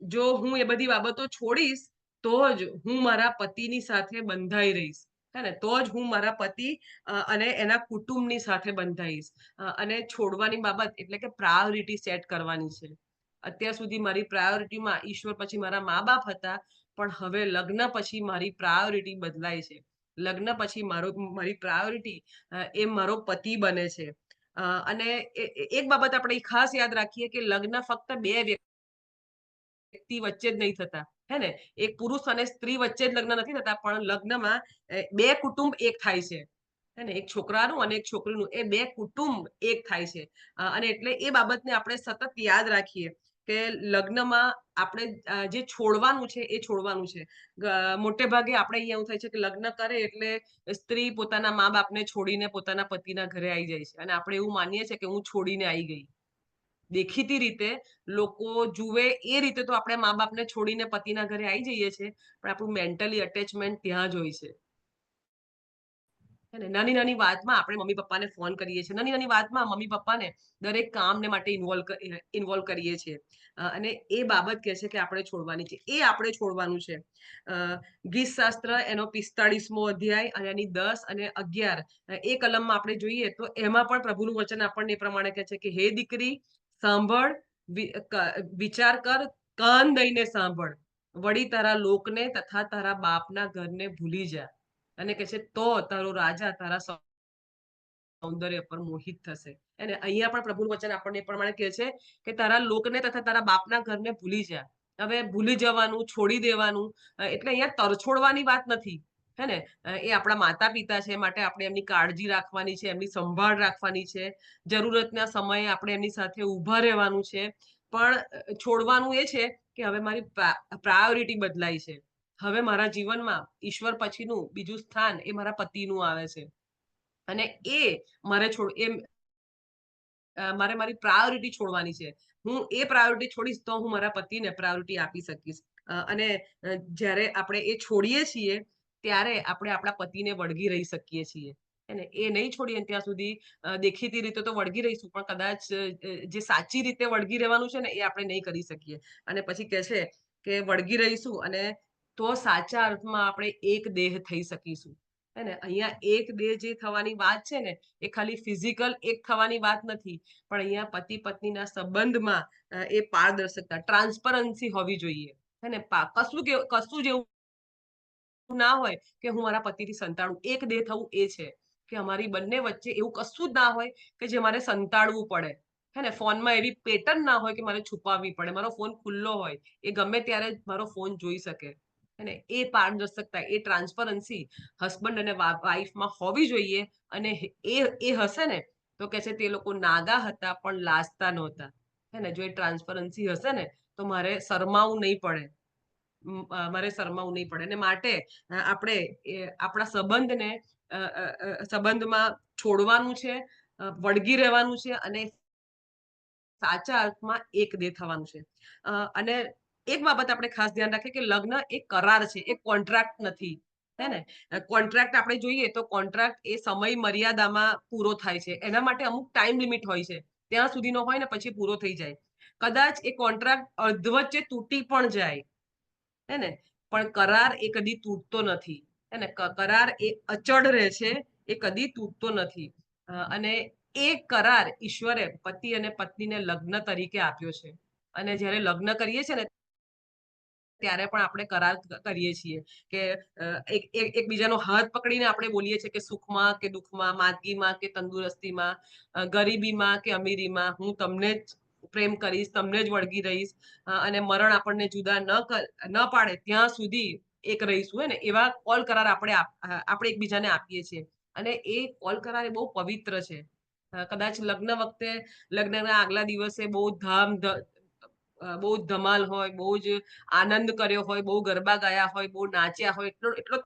જો હું એ બધી બાબતો છોડીશ તો જ હું મારા પતિની સાથે બંધાઈ રહીશ. હે ને? તો જ હું મારા પતિ અને એના કુટુંબની સાથે બંધાઈશ. અને છોડવાની બાબત એટલે કે પ્રાયોરિટી સેટ કરવાની છે. અત્યાર સુધી મારી પ્રાયોરિટીમાં ઈશ્વર પછી મારા મા-બાપ હતા, પણ હવે લગ્ન પછી મારી પ્રાયોરિટી બદલાય છે. લગ્ન પછી મારી પ્રાયોરિટી એ મારો પતિ બને છે. અને એક બાબત આપણે ખાસ યાદ રાખીએ કે લગ્ન ફક્ત બે વ્યક્તિ વચ્ચે જ નહીં થતા. હે ને? એક પુરુષ અને સ્ત્રી વચ્ચે જ લગ્ન નથી થતા, પણ લગ્નમાં બે કુટુંબ એક થાય છે. હે ને? એક છોકરાનું અને એક છોકરીનું, એ બે કુટુંબ એક થાય છે. અને એટલે એ બાબતને આપણે સતત યાદ રાખીએ કે લગ્નમાં આપણે જે છોડવાનું છે એ છોડવાનું છે. મોટે ભાગે આપણે અહીંયા એવું થાય છે કે લગ્ન કરે એટલે સ્ત્રી પોતાના મા-બાપને છોડીને પોતાના પતિના ઘરે આવી જાય છે અને આપણે એવું માનીએ છીએ કે હું છોડીને આવી ગઈ. દેખીતી રીતે લોકો જુએ એ રીતે તો આપણે મા-બાપને છોડીને પતિના ઘરે આવી જઈએ છીએ, પણ આપણું મેન્ટલી અટેચમેન્ટ ત્યાં જ હોય છે. હે ને? નાની-નાની વાતમાં આપણે મમ્મી-પપ્પાને ફોન કરીએ છીએ. નાની-નાની વાતમાં મમ્મી-પપ્પાને દરેક કામને માટે ઇન્વોલ્વ કરીએ છીએ. અને એ બાબત કહે છે કે આપણે છોડવાની છે. એ આપણે છોડવાનું છે. અ, ગીતશાસ્ત્ર એનો 45મો અધ્યાય અને એની 10 અને 11 એ કલમમાં આપણે જોઈએ તો એમાં પણ પ્રભુનું વચન આપણને એ પ્રમાણે કહે છે કે હે દીકરી, સાંભળ, વિચાર કર, કાન દઈને સાંભળ. વળી તારા લોકને તથા તારા બાપના ઘરને ભૂલી જા. અને કહે છે તો તારો રાજા તારા સૌંદર્ય પર મોહિત થશે. અને અહીંયા પણ પ્રભુનું વચન આપણને એ પ્રમાણે કહે છે કે તારા લોકને તથા તારા બાપના ઘરને ભૂલી જા. હવે ભૂલી જવાનું, છોડી દેવાનું એટલે અહીંયા તરછોડવાની વાત નથી. હે ને? એ આપણા માતા-પિતા છે, માટે આપણે એમની કાળજી રાખવાની છે, એમની સંભાળ રાખવાની છે. જરૂરતના સમયે આપણે એમની સાથે ઊભા રહેવાનું છે. પણ છોડવાનું એ છે કે હવે મારી પ્રાયોરિટી બદલાઈ છે. હવે મારા જીવનમાં ઈશ્વર પછીનું બીજું સ્થાન એ મારા પતિનું આવે છે. અને એ મારે છોડ એ મારે મારી પ્રાયોરિટી છોડવાની છે. હું એ પ્રાયોરિટી છોડીશ તો હું મારા પતિને પ્રાયોરિટી આપી શકીશ. અને જ્યારે આપણે એ છોડીએ છીએ, ત્યારે આપણે આપણા પતિને વળગી રહી શકીએ છીએ. હે ને? એ નહીં છોડીએ ને ત્યાં સુધી દેખીતી રીતે તો વળગી રહીશું, પણ કદાચ જે સાચી રીતે વળગી રહેવાનું છે ને, એ આપણે નહીં કરી શકીએ. અને પછી કહે છે કે વળગી રહીશું અને તો સાચા અર્થમાં આપણે એક દેહ થઈ શકીશું. હે ને? અહીંયા એક દેહ જે થવાની વાત છે ને, એ ખાલી ફિઝિકલ એક થવાની વાત નથી. પણ અહીંયા પતિ-પત્નીના સંબંધમાં એ પારદર્શકતા, ટ્રાન્સપરન્સી હોવી જોઈએ. હે ને? કશું જ એવું ના હોય કે હું મારા પતિથી સંતાડું. એક દેહ થવું એ છે કે અમારી બંને વચ્ચે એવું કશું જ ના હોય કે જે મારે સંતાડવું પડે. હે ને? ફોનમાં એવી પેટર્ન ના હોય કે મારે છુપાવવી પડે. મારો ફોન ખુલ્લો હોય. એ ગમે ત્યારે મારો ફોન જોઈ શકે. હે ને? એ પારદર્શકતા, એ ટ્રાન્સપરન્સી હસબન્ડ અને વાઈફમાં હોવી જોઈએ. અને એ હશે ને તો કહે છે તે લોકો નાગા હતા પણ લાજતા નહોતા. હે ને? જો એ ટ્રાન્સપરન્સી હશે ને તો મારે શરમાવું નહીં પડે. મારે શરમાવું નહીં પડે. અને માટે આપણે આપણા સંબંધને સંબંધમાં છોડવાનું છે, વળગી રહેવાનું છે અને સાચા અર્થમાં એક દેહ થવાનું છે. અને એક બાબત આપણે ખાસ ધ્યાન રાખીએ કે લગ્ન એક કરાર છે, એક કોન્ટ્રાક્ટ નથી. હે ને? કોન્ટ્રાક્ટ આપણે જોઈએ તો કોન્ટ્રાક્ટ એ સમય મર્યાદામાં પૂરો થાય છે. એના માટે અમુક ટાઈમ લિમિટ હોય છે. ત્યાં સુધીનો હોય ને પછી પૂરો થઈ જાય. કદાચ એ કોન્ટ્રાક્ટ અધવચ્ચે તૂટી પણ જાય. હે ને? પણ કરાર એ કદી તૂટતો નથી. હે ને? કરાર એ અચળ રહે છે, એ કદી તૂટતો નથી. અને એ કરાર ઈશ્વરે પતિ અને પત્નીને લગ્ન તરીકે આપ્યો છે. અને જ્યારે લગ્ન કરીએ છીએ ને ત્યારે પણ આપણે કરાર કરીએ છીએ કે એકબીજાનો હાથ પકડીને આપણે બોલીએ છીએ કે સુખમાં કે દુઃખમાં, માંદગીમાં કે તંદુરસ્તીમાં, ગરીબીમાં કે અમીરીમાં હું તમને જ પ્રેમ કરીશ, તમને જ વળગી રહીશ. અને મરણ આપણને જુદા ન પાડે ત્યાં સુધી એક રહીશું. હે ને? એવા કોલ કરાર આપણે એકબીજાને આપીએ છીએ. અને એ કોલ કરાર એ બહુ પવિત્ર છે. કદાચ લગ્ન વખતે લગ્નના આગલા દિવસે બહુ જ ધમાલ હોય, બહુ જ આનંદ કર્યો હોય, બહુ ગરબા ગાયા હોય, બહુ નાચ્યા હોય, એટલો એટલો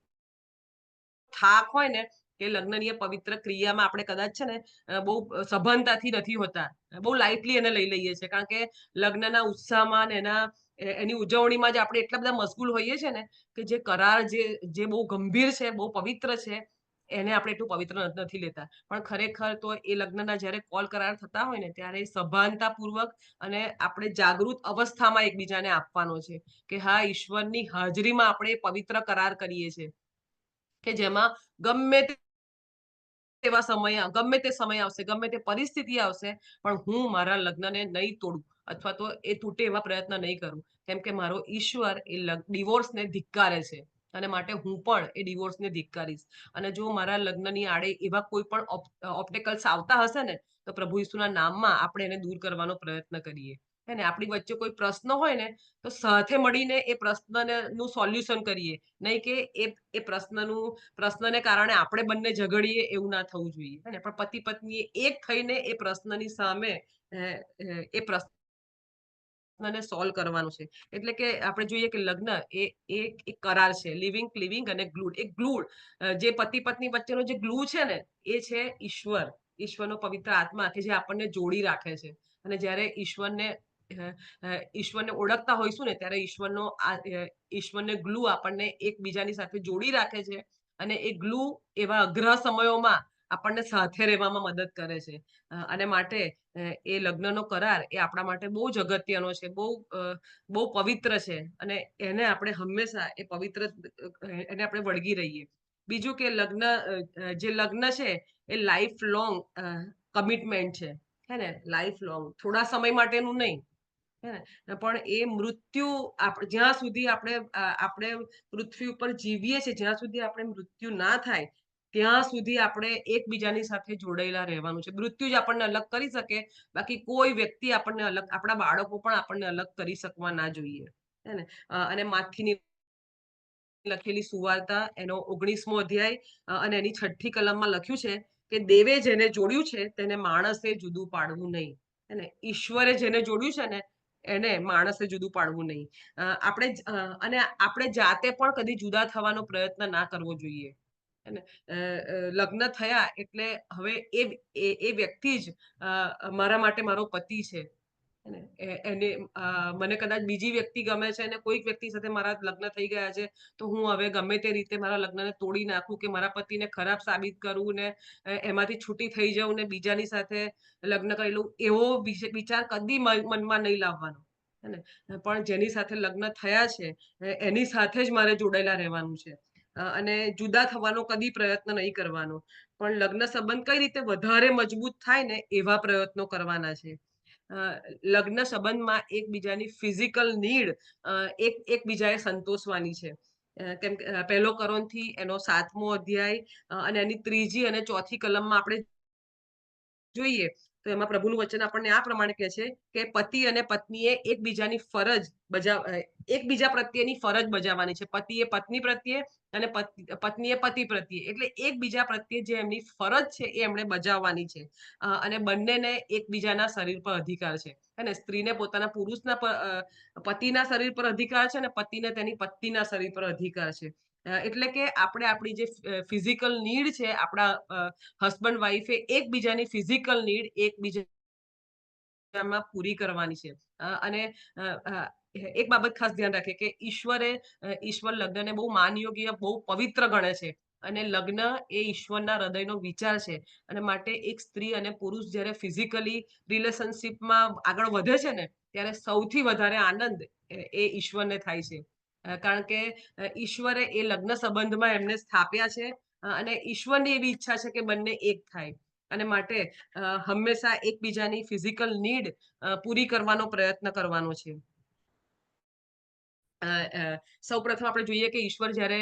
થાક હોય ને કે લગ્નની એ પવિત્ર ક્રિયામાં આપણે કદાચ છે ને બહુ સભાનતાથી નથી હોતા. બહુ લાઇટલી એને લઈ લઈએ છીએ. કારણ કે લગ્નના ઉત્સાહમાં ને એની ઉજવણીમાં જ આપણે એટલા બધા મશગુલ હોઈએ છીએ ને કે જે કરાર જે બહુ ગંભીર છે, બહુ પવિત્ર છે, એને આપણે એટલું પવિત્ર નથી લેતા. પણ ખરેખર તો એ લગ્નના જ્યારે કોલ કરાર થતા હોય ને ત્યારે સભાનતાપૂર્વક અને આપણે જાગૃત અવસ્થામાં એકબીજાને આપવાનો છે કે હા, ઈશ્વરની હાજરીમાં આપણે પવિત્ર કરાર કરીએ છીએ કે જેમાં ગમે ગમે તે સમય આવશે, ગમે તે પરિસ્થિતિ આવશે, પણ હું મારા લગ્નને નહીં તોડું અથવા તો એ તૂટે એવા પ્રયત્ન નહીં કરું. કેમ કે મારો ઈશ્વર એ ડિવોર્સને ધિક્કારે છે. અને માટે હું પણ એ ડિવોર્સને ધિક્કારીશ. અને જો મારા લગ્નની આડે એવા કોઈ પણ ઓબ્સ્ટેકલ્સ આવતા હશે ને, તો પ્રભુ ઈસુના નામમાં આપણે એને દૂર કરવાનો પ્રયત્ન કરીએ. હે ને? આપણી વચ્ચે કોઈ પ્રશ્ન હોય ને તો સાથે મળીને એ પ્રશ્નને નું સોલ્યુશન કરીએ. નહીં કે એ પ્રશ્નને કારણે આપણે બંને ઝઘડીએ એવું ના થવું જોઈએ. હે ને? પણ પતિ-પત્નીએ એક થઈને એ પ્રશ્નની સામે એ પ્રશ્નને સોલ્વ કરવાનું છે. એટલે કે આપણે જોઈએ કે લગ્ન એ એક કરાર છે. લિવિંગ અને ગ્લુડ. એ ગ્લુડ જે પતિ-પત્ની વચ્ચેનો જે ગ્લુ છે ને, એ છે ઈશ્વર. ઈશ્વરનો પવિત્ર આત્મા કે જે આપણને જોડી રાખે છે. અને જ્યારે ઈશ્વરને ઓળખતા હોઈશું ને ત્યારે ઈશ્વરને ગ્લુ આપણને એકબીજાની સાથે જોડી રાખે છે. અને એ ગ્લુ એવા અઘરા સમયોમાં આપણને સાથે રહેવામાં મદદ કરે છે. અને માટે એ લગ્નનો કરાર એ આપણા માટે બહુ જ અગત્યનો છે. બહુ પવિત્ર છે. અને એને આપણે હંમેશા એને આપણે વળગી રહીએ. બીજું કે જે લગ્ન છે એ લાઈફ લોંગ કમિટમેન્ટ છે. હે ને? Life long. થોડા સમય માટેનું નહીં. હે ને? પણ એ મૃત્યુ જ્યાં સુધી આપણે પૃથ્વી ઉપર જીવીએ છીએ, જ્યાં સુધી આપણે મૃત્યુ ના થાય ત્યાં સુધી આપણે એકબીજાની સાથે જોડાયેલા રહેવાનું છે. મૃત્યુ જ આપણને અલગ કરી શકે. બાકી કોઈ વ્યક્તિ આપણને અલગ, આપણા બાળકો પણ આપણને અલગ કરી શકવા ના જોઈએ. હે ને? અને માથીની લખેલી સુવાર્તા એનો 19મો અધ્યાય અને એની 6ઠ્ઠી કલમમાં લખ્યું છે કે દેવે જેને જોડ્યું છે તેને માણસે જુદું પાડવું નહીં. હે ને? ઈશ્વરે જેને જોડ્યું છે ને એને માણસે જુદું પાડવું નહીં. આપણે જાતે પણ કદી જુદા થવાનો પ્રયત્ન ના કરવો જોઈએ. હેને. લગ્ન થયા એટલે હવે એ વ્યક્તિ જ મારા માટે મારો પતિ છે. હેને. એને મને કદાચ બીજી વ્યક્તિ ગમે છે અને કોઈક વ્યક્તિ સાથે મારા લગ્ન થઈ ગયા છે, તો હું હવે ગમે તે રીતે મારા લગ્નને તોડી નાખું કે મારા પતિને ખરાબ સાબિત કરું ને એમાંથી છૂટી થઈ જાઉં ને બીજાની સાથે લગ્ન કરી લઉં, એવો વિચાર કદી મનમાં નહીં લાવવાનો. હેને. પણ જેની સાથે લગ્ન થયા છે, એની સાથે જ મારે જોડાયેલા રહેવાનું છે. અને જુદા થવાનો કદી પ્રયત્ન નહીં કરવાનો. પણ લગ્ન સંબંધ કઈ રીતે વધારે મજબૂત થાય ને એવા પ્રયત્નો કરવાના છે. અ, લગ્ન સંબંધમાં એકબીજાની ફિઝિકલ નીડ એકબીજાએ સંતોષવાની છે. કેમ કે પહેલો કોરોન્થી એનો 7મો અધ્યાય અને એની 3જી અને 4થી કલમમાં આપણે જોઈએ તો એમાં પ્રભુનું વચન આપણને આ પ્રમાણે કહે છે કે પતિ અને પત્નીએ એકબીજા પ્રત્યેની ફરજ બજાવવાની છે. પતિએ પત્ની પ્રત્યે અને પત્નીએ પતિ પ્રત્યે, એટલે એકબીજા પ્રત્યે જે એમની ફરજ છે એ એમણે બજાવવાની છે. અને બંનેને એકબીજાના શરીર પર અધિકાર છે. અને સ્ત્રીને પોતાના પતિના શરીર પર અધિકાર છે અને પતિને તેની પત્નીના શરીર પર અધિકાર છે. એટલે કે આપણે આપણી જે ફિઝિકલ નીડ છે, આપણા હસબન્ડ વાઈફે એકબીજાની ફિઝિકલ નીડ એકબીજામાં પૂરી કરવાની છે. અને એક બાબત ખાસ ધ્યાન રાખે કે ઈશ્વર લગ્નને બહુ માનયોગ્ય, બહુ પવિત્ર ગણે છે. અને લગ્ન એ ઈશ્વરના હૃદયનો વિચાર છે. અને માટે એક સ્ત્રી અને પુરુષ જ્યારે ફિઝિકલી રિલેશનશિપમાં આગળ વધે છે ને, ત્યારે સૌથી વધારે આનંદ એ ઈશ્વરને થાય છે. કારણ કે ઈશ્વરે એ લગ્ન સંબંધમાં એમને સ્થાપ્યા છે. અને ઈશ્વરની એવી ઈચ્છા છે કે બંને એક થાય. અને માટે હંમેશા એકબીજાની ફિઝિકલ નીડ પૂરી કરવાનો પ્રયત્ન કરવાનો છે. સૌપ્રથમ આપણે જોઈએ કે ઈશ્વર જ્યારે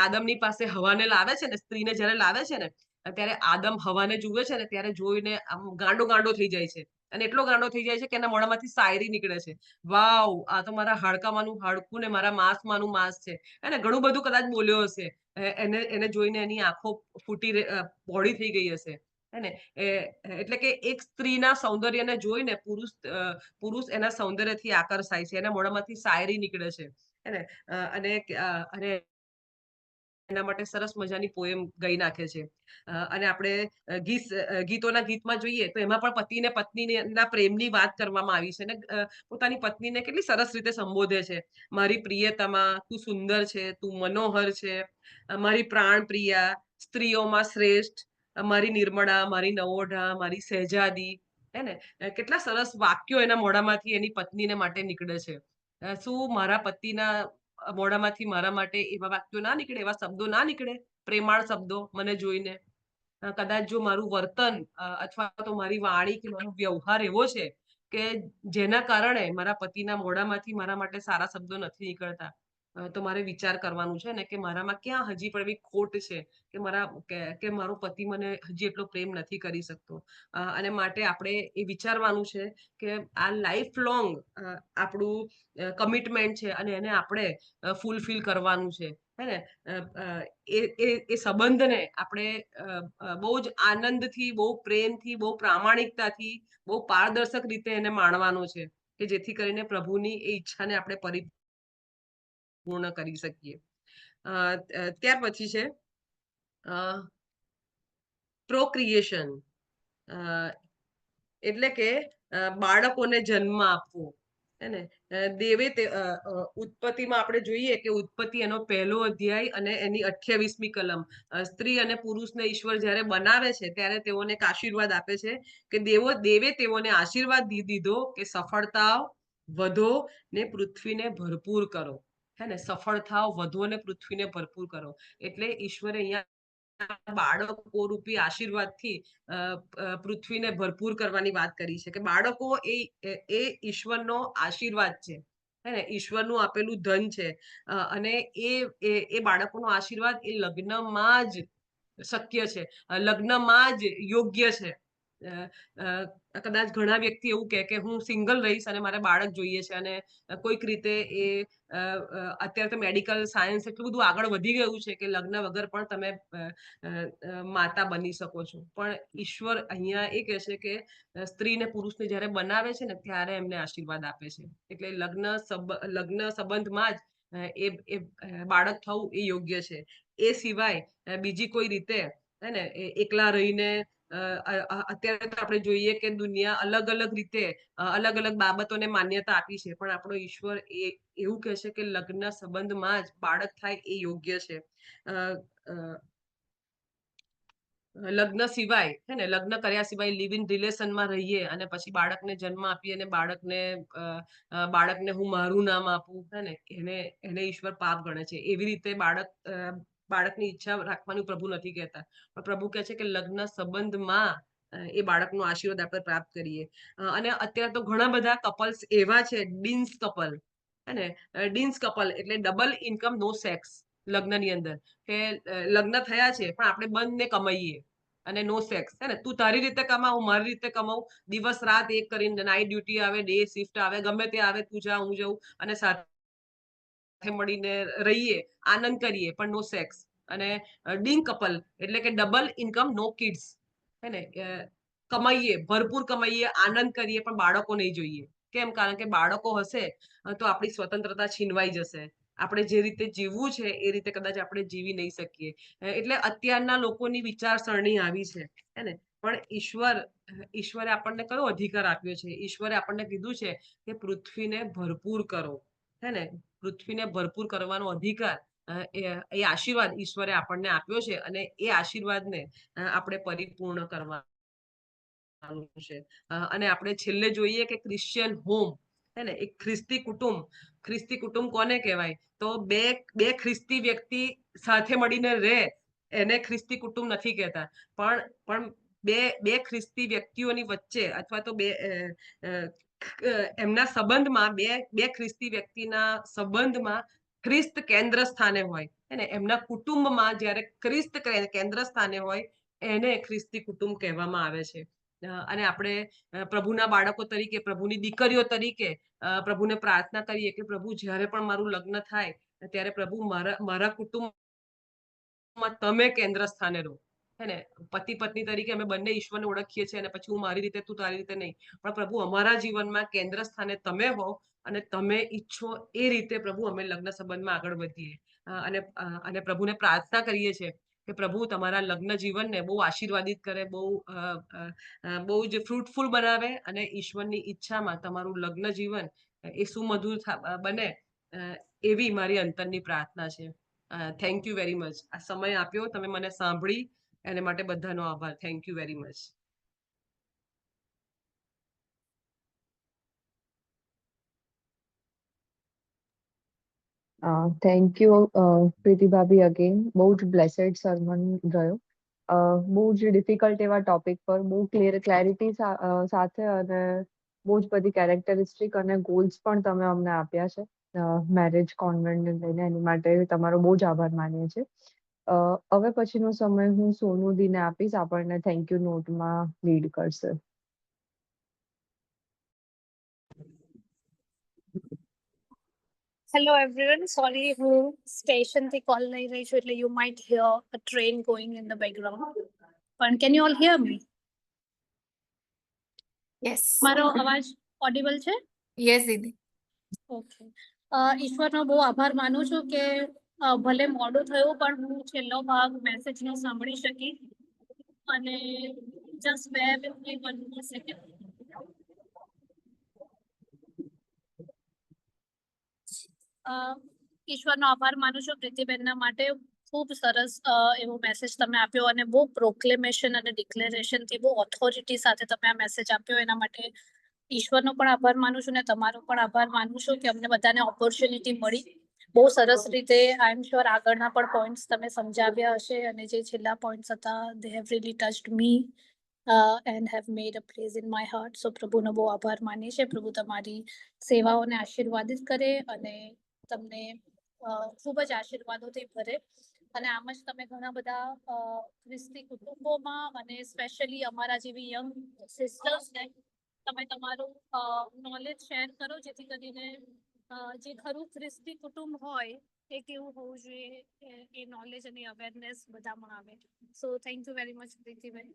આદમની પાસે હવાને લાવે છે ને, સ્ત્રીને જ્યારે લાવે છે ને, ત્યારે આદમ હવાને જુએ છે ને, ત્યારે જોઈને આમ ગાંડો ગાંડો થઈ જાય છે. અને એટલો ગાંડો થઈ જાય છે કે એના મોઢામાંથી શાયરી નીકળે છે. વાવ, આ તો મારા હાડકામાંનું હાડકું ને મારા માંસમાંનું માંસ છે. એને ઘણું બધું કદાચ બોલ્યો હશે. એને જોઈને એની આંખો પહોળી થઈ ગઈ હશે. હેને. એટલે કે એક સ્ત્રીના સૌંદર્યને જોઈને પુરુષ એના સૌંદર્યથી આકર્ષાય છે. એના મોઢામાંથી શાયરી નીકળે છે. હેને. અને એના માટે સરસ મજાની પોએમ ગાઈ નાખે છે. અને આપણે ગીતોના ગીતમાં જોઈએ તો એમાં પણ પતિ ને પત્નીના પ્રેમની વાત કરવામાં આવી છે. અને પોતાની પત્નીને કેટલી સરસ રીતે સંબોધે છે. મારી પ્રિયતમા, તું સુંદર છે, તું મનોહર છે, મારી પ્રાણ પ્રિયા, સ્ત્રીઓમાં શ્રેષ્ઠ, મારી નિર્મળા, મારી નવોઢા, મારી શહેજાદી. હે ને. કેટલા સરસ વાક્યો એના મોઢામાંથી એની પત્નીને માટે નીકળે છે. શું મારા પતિના મોઢામાંથી મારા માટે એવા વાક્યો ના નીકળે, એવા શબ્દો ના નીકળે, પ્રેમાળ શબ્દો મને જોઈને? કદાચ જો મારું વર્તન અથવા તો મારી વાણી કે મારો વ્યવહાર એવો છે કે જેના કારણે મારા પતિના મોઢામાંથી મારા માટે સારા શબ્દો નથી નીકળતા, તો મારે વિચાર કરવાનું છે ને કે મારામાં ક્યાં હજી પણ એવી ખોટ છે કે મારો પતિ મને હજી એટલો પ્રેમ નથી કરી શકતો. અને માટે આપણે એ વિચારવાનું છે કે આ લાઈફ લોંગ આપણું કમિટમેન્ટ છે અને એને આપણે ફૂલફિલ કરવાનું છે. હે ને. એ સંબંધને આપણે બહુ જ આનંદથી, બહુ પ્રેમથી, બહુ પ્રામાણિકતાથી, બહુ પારદર્શક રીતે એને માણવાનો છે, કે જેથી કરીને પ્રભુની એ ઈચ્છાને આપણે પરિપૂર્ણ કરી શકીએ. ત્યાર પછી છે પ્રોક્રિએશન. એટલે કે બાળકોને જન્મ આપવો. હેને. ઉત્પત્તિમાં આપણે જોઈએ કે ઉત્પત્તિ એનો 1લો અધ્યાય અને એની 28મી કલમ. સ્ત્રી અને પુરુષને ઈશ્વર જ્યારે બનાવે છે ત્યારે તેઓને એક આશીર્વાદ આપે છે કે દેવે તેઓને આશીર્વાદ દીધો કે સફળતા વધો ને પૃથ્વીને ભરપૂર કરો. હે ને. સફળ થાવ, વધો ને પૃથ્વીને ભરપૂર કરો. એટલે ઈશ્વરે અહીંયા બાળકો રૂપી આશીર્વાદથી પૃથ્વીને ભરપૂર કરવાની વાત કરી છે. કે બાળકો એ ઈશ્વરનો આશીર્વાદ છે. હે ને. ઈશ્વરનું આપેલું ધન છે. અને એ બાળકોનો આશીર્વાદ એ લગ્નમાં જ શક્ય છે, લગ્નમાં જ યોગ્ય છે. કદાચ ઘણા વ્યક્તિ એવું કે હું સિંગલ રહીશ અને મારે બાળક જોઈએ છે. અને કોઈક રીતે અત્યારે તો મેડિકલ સાયન્સ એટલું બધું આગળ વધી ગયું છે કે લગ્ન વગર પણ તમે માતા બની શકો છો. પણ ઈશ્વર અહીંયા એ કહે છે કે સ્ત્રી ને પુરુષને જ્યારે બનાવે છે ને ત્યારે એમને આશીર્વાદ આપે છે. એટલે લગ્ન સંબંધમાં જ બાળક થવું એ યોગ્ય છે. એ સિવાય બીજી કોઈ રીતે હે ને એકલા રહીને અત્યારે તો આપણે જોઈએ કે દુનિયા અલગ અલગ રીતે અલગ અલગ બાબતોને માન્યતા આપી છે, પણ આપણો ઈશ્વર એવું કહે છે કે લગ્ન સંબંધમાં જ બાળક થાય એ યોગ્ય છે. લગ્ન સિવાય હે ને લગ્ન કર્યા સિવાય લિવ ઇન રિલેશનમાં રહીએ અને પછી બાળકને જન્મ આપીએ અને બાળકને હું મારું નામ આપું હે ને એને ઈશ્વર પાપ ગણે છે. એવી રીતે બાળકની ઈચ્છા રાખવાનું પ્રભુ નથી કહેતા, પણ પ્રભુ કહે છે કે લગ્ન સંબંધમાં એ બાળકનો આશીર્વાદ આપણે પ્રાપ્ત કરીએ. અને અત્યારે તો ઘણા બધા કપલ્સ એવા છે, ડીન્સ કપલ હે ને ડીન્સ કપલ એટલે ડબલ ઇન્કમ નો સેક્સ. લગ્નની અંદર કે લગ્ન થયા છે પણ આપણે બંને કમાઈએ અને નો સેક્સ હે ને, તું તારી રીતે કમા, હું મારી રીતે કમાઉં, દિવસ રાત એક કરીને નાઇટ ડ્યુટી આવે, ડે શિફ્ટ આવે, ગમે તે આવે, તું જા હું જાઉં અને સાથે મળીને રહીએ, આનંદ કરીએ, પણ નો સેક્સ. અને ડીન કપલ એટલે કે ડબલ ઇન્કમ નો કિડ્સ હે ને, કમાઈએ, ભરપૂર કમાઈએ, આનંદ કરીએ, પણ બાળકો નહીં જોઈએ. કેમ? કારણ કે બાળકો હશે તો આપણી સ્વતંત્રતા છીનવાઈ જશે. આપણે જે રીતે જીવવું છે એ રીતે કદાચ આપણે જીવી નહીં શકીએ. એટલે અત્યારના લોકોની વિચારસરણી આવી છે હે ને, પણ ઈશ્વરે આપણને કયો અધિકાર આપ્યો છે? ઈશ્વરે આપણને કીધું છે કે પૃથ્વીને ભરપૂર કરો હે ને, પૃથ્વીને ભરપૂર કરવાનો અધિકાર એ આશીર્વાદ ઈશ્વરે આપણને આપ્યો છે અને એ આશીર્વાદને આપણે પરિપૂર્ણ કરવા છે. અને આપણે છેલ્લે જોઈએ કે ક્રિશ્ચિયન હોમ હે ને, એક ખ્રિસ્તી કુટુંબ કોને કહેવાય? તો બે ખ્રિસ્તી વ્યક્તિ સાથે મળીને રહે એને ખ્રિસ્તી કુટુંબ નથી કહેતા, પણ બે ખ્રિસ્તી વ્યક્તિઓની વચ્ચે અથવા તો એમના સંબંધમાં બે ખ્રિસ્તી વ્યક્તિના સંબંધમાં ખ્રિસ્ત કેન્દ્ર સ્થાને હોય અને એમના કુટુંબમાં જ્યારે ખ્રિસ્ત કેન્દ્ર સ્થાને હોય એને ખ્રિસ્તી કુટુંબ કહેવામાં આવે છે. અને આપણે પ્રભુના બાળકો તરીકે, પ્રભુની દીકરીઓ તરીકે પ્રભુને પ્રાર્થના કરીએ કે પ્રભુ જ્યારે પણ મારું લગ્ન થાય ત્યારે પ્રભુ મારા કુટુંબમાં તમે કેન્દ્ર સ્થાને રહો હે ને. પતિ પત્ની તરીકે અમે બંને ઈશ્વરને ઓળખીએ છીએ અને પછી હું મારી રીતે, તું તારી રીતે નહીં, પણ પ્રભુ અમારા જીવનમાં કેન્દ્ર સ્થાને તમે હો અને તમે ઈચ્છો એ રીતે પ્રભુ અમે લગ્ન સંબંધમાં આગળ વધીએ. અને પ્રભુને પ્રાર્થના કરીએ છીએ કે પ્રભુ તમારા લગ્ન જીવનને બહુ આશીર્વાદિત કરે, બહુ જ ફ્રૂટફુલ બનાવે અને ઈશ્વરની ઈચ્છામાં તમારું લગ્ન જીવન એ સુમધુર બને, એવી મારી અંતરની પ્રાર્થના છે. Thank you very much. આ સમય આપ્યો, તમે મને સાંભળી, એને માટે બધાનો આભાર. Thank you very much. Thank you Priti ભાભી અગેન. બહુ જ બ્લેસેડ સર્મન રહ્યો. બહુ જ ડિફિકલ્ટ એવા ટોપિક પર બહુ ક્લેરિટી સાથે અને બહુ જ બધી કેરેક્ટરિસ્ટિક અને ગોલ્સ પણ તમે અમને આપ્યા છે મેરેજ કોન્વેન્ટને લઈને. એની માટે તમારો બહુ જ આભાર માનીએ છીએ. હવે પછીનો સમય હું સોનુદીને આપીશ, આપણને થેન્ક યુ નોટમાં લીડ કરશે. Hello everyone. Sorry, હું સ્ટેશનથી કોલ લઈ રહી છું એટલે you might hear a train going in the background. But can you all hear me? Yes. મારો અવાજ ઓડિબલ છે? Yes, દીદી. ઓકે. ઈશ્વરનો બહુ આભાર માનું છું કે ભલે મોડું થયું પણ હું છેલ્લો ભાગ મેસેજનો સાંભળી શકી. અને just bear with me 1 more second. ઈશ્વરનો આભાર માનું છું પ્રીતિબેનના માટે. ખૂબ સરસ એવો મેસેજ તમે આપ્યો અને બહુ પ્રોક્લેમેશન અને ડિક્લેરેશનથી બહુ ઓથોરિટી સાથે તમે આ મેસેજ આપ્યો. એના માટે ઈશ્વરનો પણ આભાર માનું છું ને તમારો પણ આભાર માનું છું કે અમને બધાને ઓપોર્ચ્યુનિટી મળી. બહુ સરસ રીતે આઈ એમ શ્યોર આગળના પણ પોઈન્ટ્સ તમે સમજાવ્યા હશે અને જે છેલ્લા પોઈન્ટ્સ હતા they have really touched me and have made a place in my heart. So પ્રભુનો બહુ આભાર માનીએ છીએ. પ્રભુ તમારી સેવાઓને આશીર્વાદિત કરે અને તમને ખૂબ જ આશીર્વાદોથી ભરે. અને આમ જ તમે ઘણા બધા ખ્રિસ્તી કુટુંબોમાં અને સ્પેશિયલી અમારા જેવી યંગ સિસ્ટર્સને તમે તમારું નોલેજ શેર કરો, જેથી કરીને જે ખરું ખ્રિસ્તી કુટુંબ હોય એ કેવું હોવું જોઈએ એ નોલેજ અને અવેરનેસ બધામાં આવે. So thank you very much Pritiben.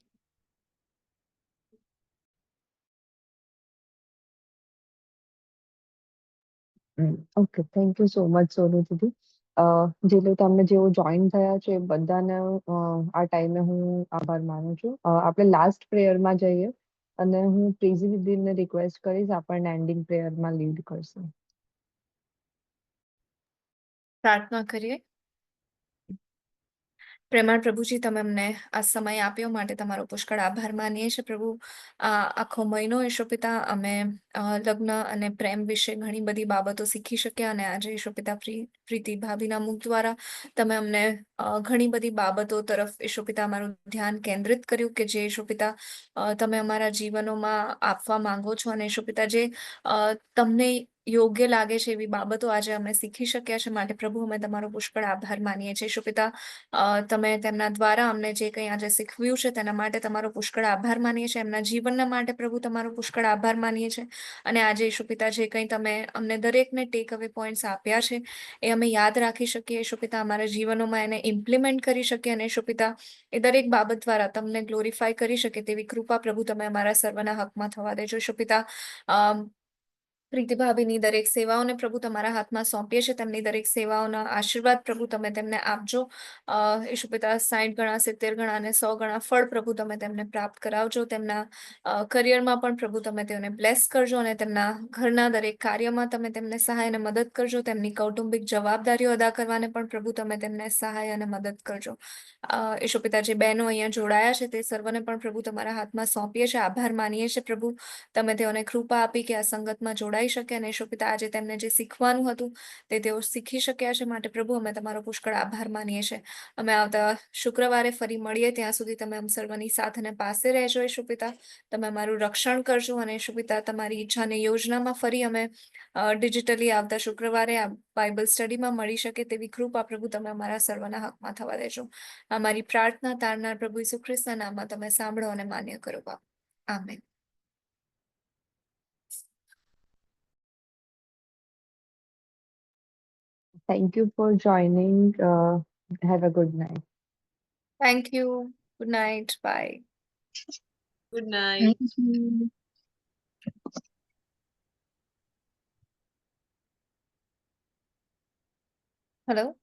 Okay, thank you so much, Sonu Didi. જેટલું તમે જેવો જોઈન થયા છે એ બધાને આ ટાઈમે હું આભાર માનું છું. આપણે લાસ્ટ પ્રેયરમાં જઈએ અને હું પ્રીઝી દીદીને રિક્વેસ્ટ કરીશ આપણને એન્ડિંગ પ્રેયરમાં લીડ કરશે. પ્રાર્થના કરીએ. પ્રેમાળ પ્રભુજી, તમે અમને આ સમય આપ્યો માટે તમારો પુષ્કળ આભાર માનીએ છીએ પ્રભુ. આ આખો મહિનો ઈશો પિતા અમે લગ્ન અને પ્રેમ વિશે ઘણી બધી બાબતો શીખી શક્યા, અને આજે ઈશો પિતા પ્રીતિ ભાભીના મુખ દ્વારા તમે અમને ઘણી બધી બાબતો તરફ ઈશો પિતા અમારું ધ્યાન કેન્દ્રિત કર્યું કે જે ઈશો પિતા તમે અમારા જીવનોમાં આપવા માંગો છો, અને ઈશો પિતા જે તમને યોગ્ય લાગે છે એવી બાબતો આજે અમે શીખી શક્યા છે. માટે પ્રભુ અમે તમારો પુષ્કળ આભાર માનીએ છીએ ઈશો પિતા. તમે તેમના દ્વારા અમને જે કંઈ આજે શીખવ્યું છે તેના માટે તમારો પુષ્કળ આભાર માનીએ છીએ. એમના જીવનના માટે પ્રભુ તમારો પુષ્કળ આભાર માનીએ છીએ. અને આજે ઈશુ પિતા જે કંઈ તમે અમને દરેકને ટેક અવે પોઈન્ટ્સ આપ્યા છે એ અમે યાદ રાખી શકીએ ઈશુ પિતા, અમારા જીવનોમાં એને ઇમ્પ્લિમેન્ટ કરી શકીએ, અને ઈશુ પિતા એ દરેક બાબત દ્વારા તમને ગ્લોરીફાય કરી શકે તેવી કૃપા પ્રભુ તમે અમારા સર્વના હકમાં થવા દેજો ઈશુ પિતા. પ્રીતિ ભાભીની દરેક સેવાઓને પ્રભુ તમારા હાથમાં સોંપીએ છીએ. તેમની દરેક સેવાઓના આશીર્વાદ પ્રભુ તમે તેમને આપજો. ઈશુ પિતા 60 ગણા, 70 ગણા અને 100 ગણા ફળ પ્રભુ તમે તેમને પ્રાપ્ત કરાવજો. તેમના કરિયરમાં પણ પ્રભુ તમે તેઓને બ્લેસ કરજો, અને તેમના ઘરના દરેક કાર્યમાં તમે તેમને સહાય અને મદદ કરજો. તેમની કૌટુંબિક જવાબદારીઓ અદા કરવાને પણ પ્રભુ તમે તેમને સહાય અને મદદ કરજો. ઈશુ પિતા જે બહેનો અહીંયા જોડાયા છે તે સર્વને પણ પ્રભુ તમારા હાથમાં સોંપીએ છીએ. આભાર માનીએ છીએ પ્રભુ, તમે તેઓને કૃપા આપી કે આ સંગતમાં જોડાઈ શકે, અને ઈશુ પિતા આજે તેમને જે શીખવાનું હતું તે તેઓ શીખી શક્યા છે. માટે પ્રભુ અમે તમારો પુષ્કળ આભાર માનીએ છીએ. અમે આવતા શુક્રવારે ફરી મળીએ ત્યાં સુધી તમે અમ સર્વની સાથે અને પાસે રહેજો ઈશુ પિતા. તમે અમારું રક્ષણ કરજો, અને ઈશુ પિતા તમારી ઈચ્છાની યોજનામાં ફરી અમે ડિજિટલી આવતા શુક્રવારે આ બાઇબલ સ્ટડીમાં મળી શકે તેવી કૃપા પ્રભુ તમે અમારા સર્વના હકમાં થવા દેજો. અમારી પ્રાર્થના તારનાર પ્રભુ ઈસુ ખ્રિસ્તના નામમાં તમે સાંભળો અને માન્ય કરો બાપ. Amen. Thank you for joining. Have a good night. Thank you. Good night. Bye. Good night. Thank you. Hello.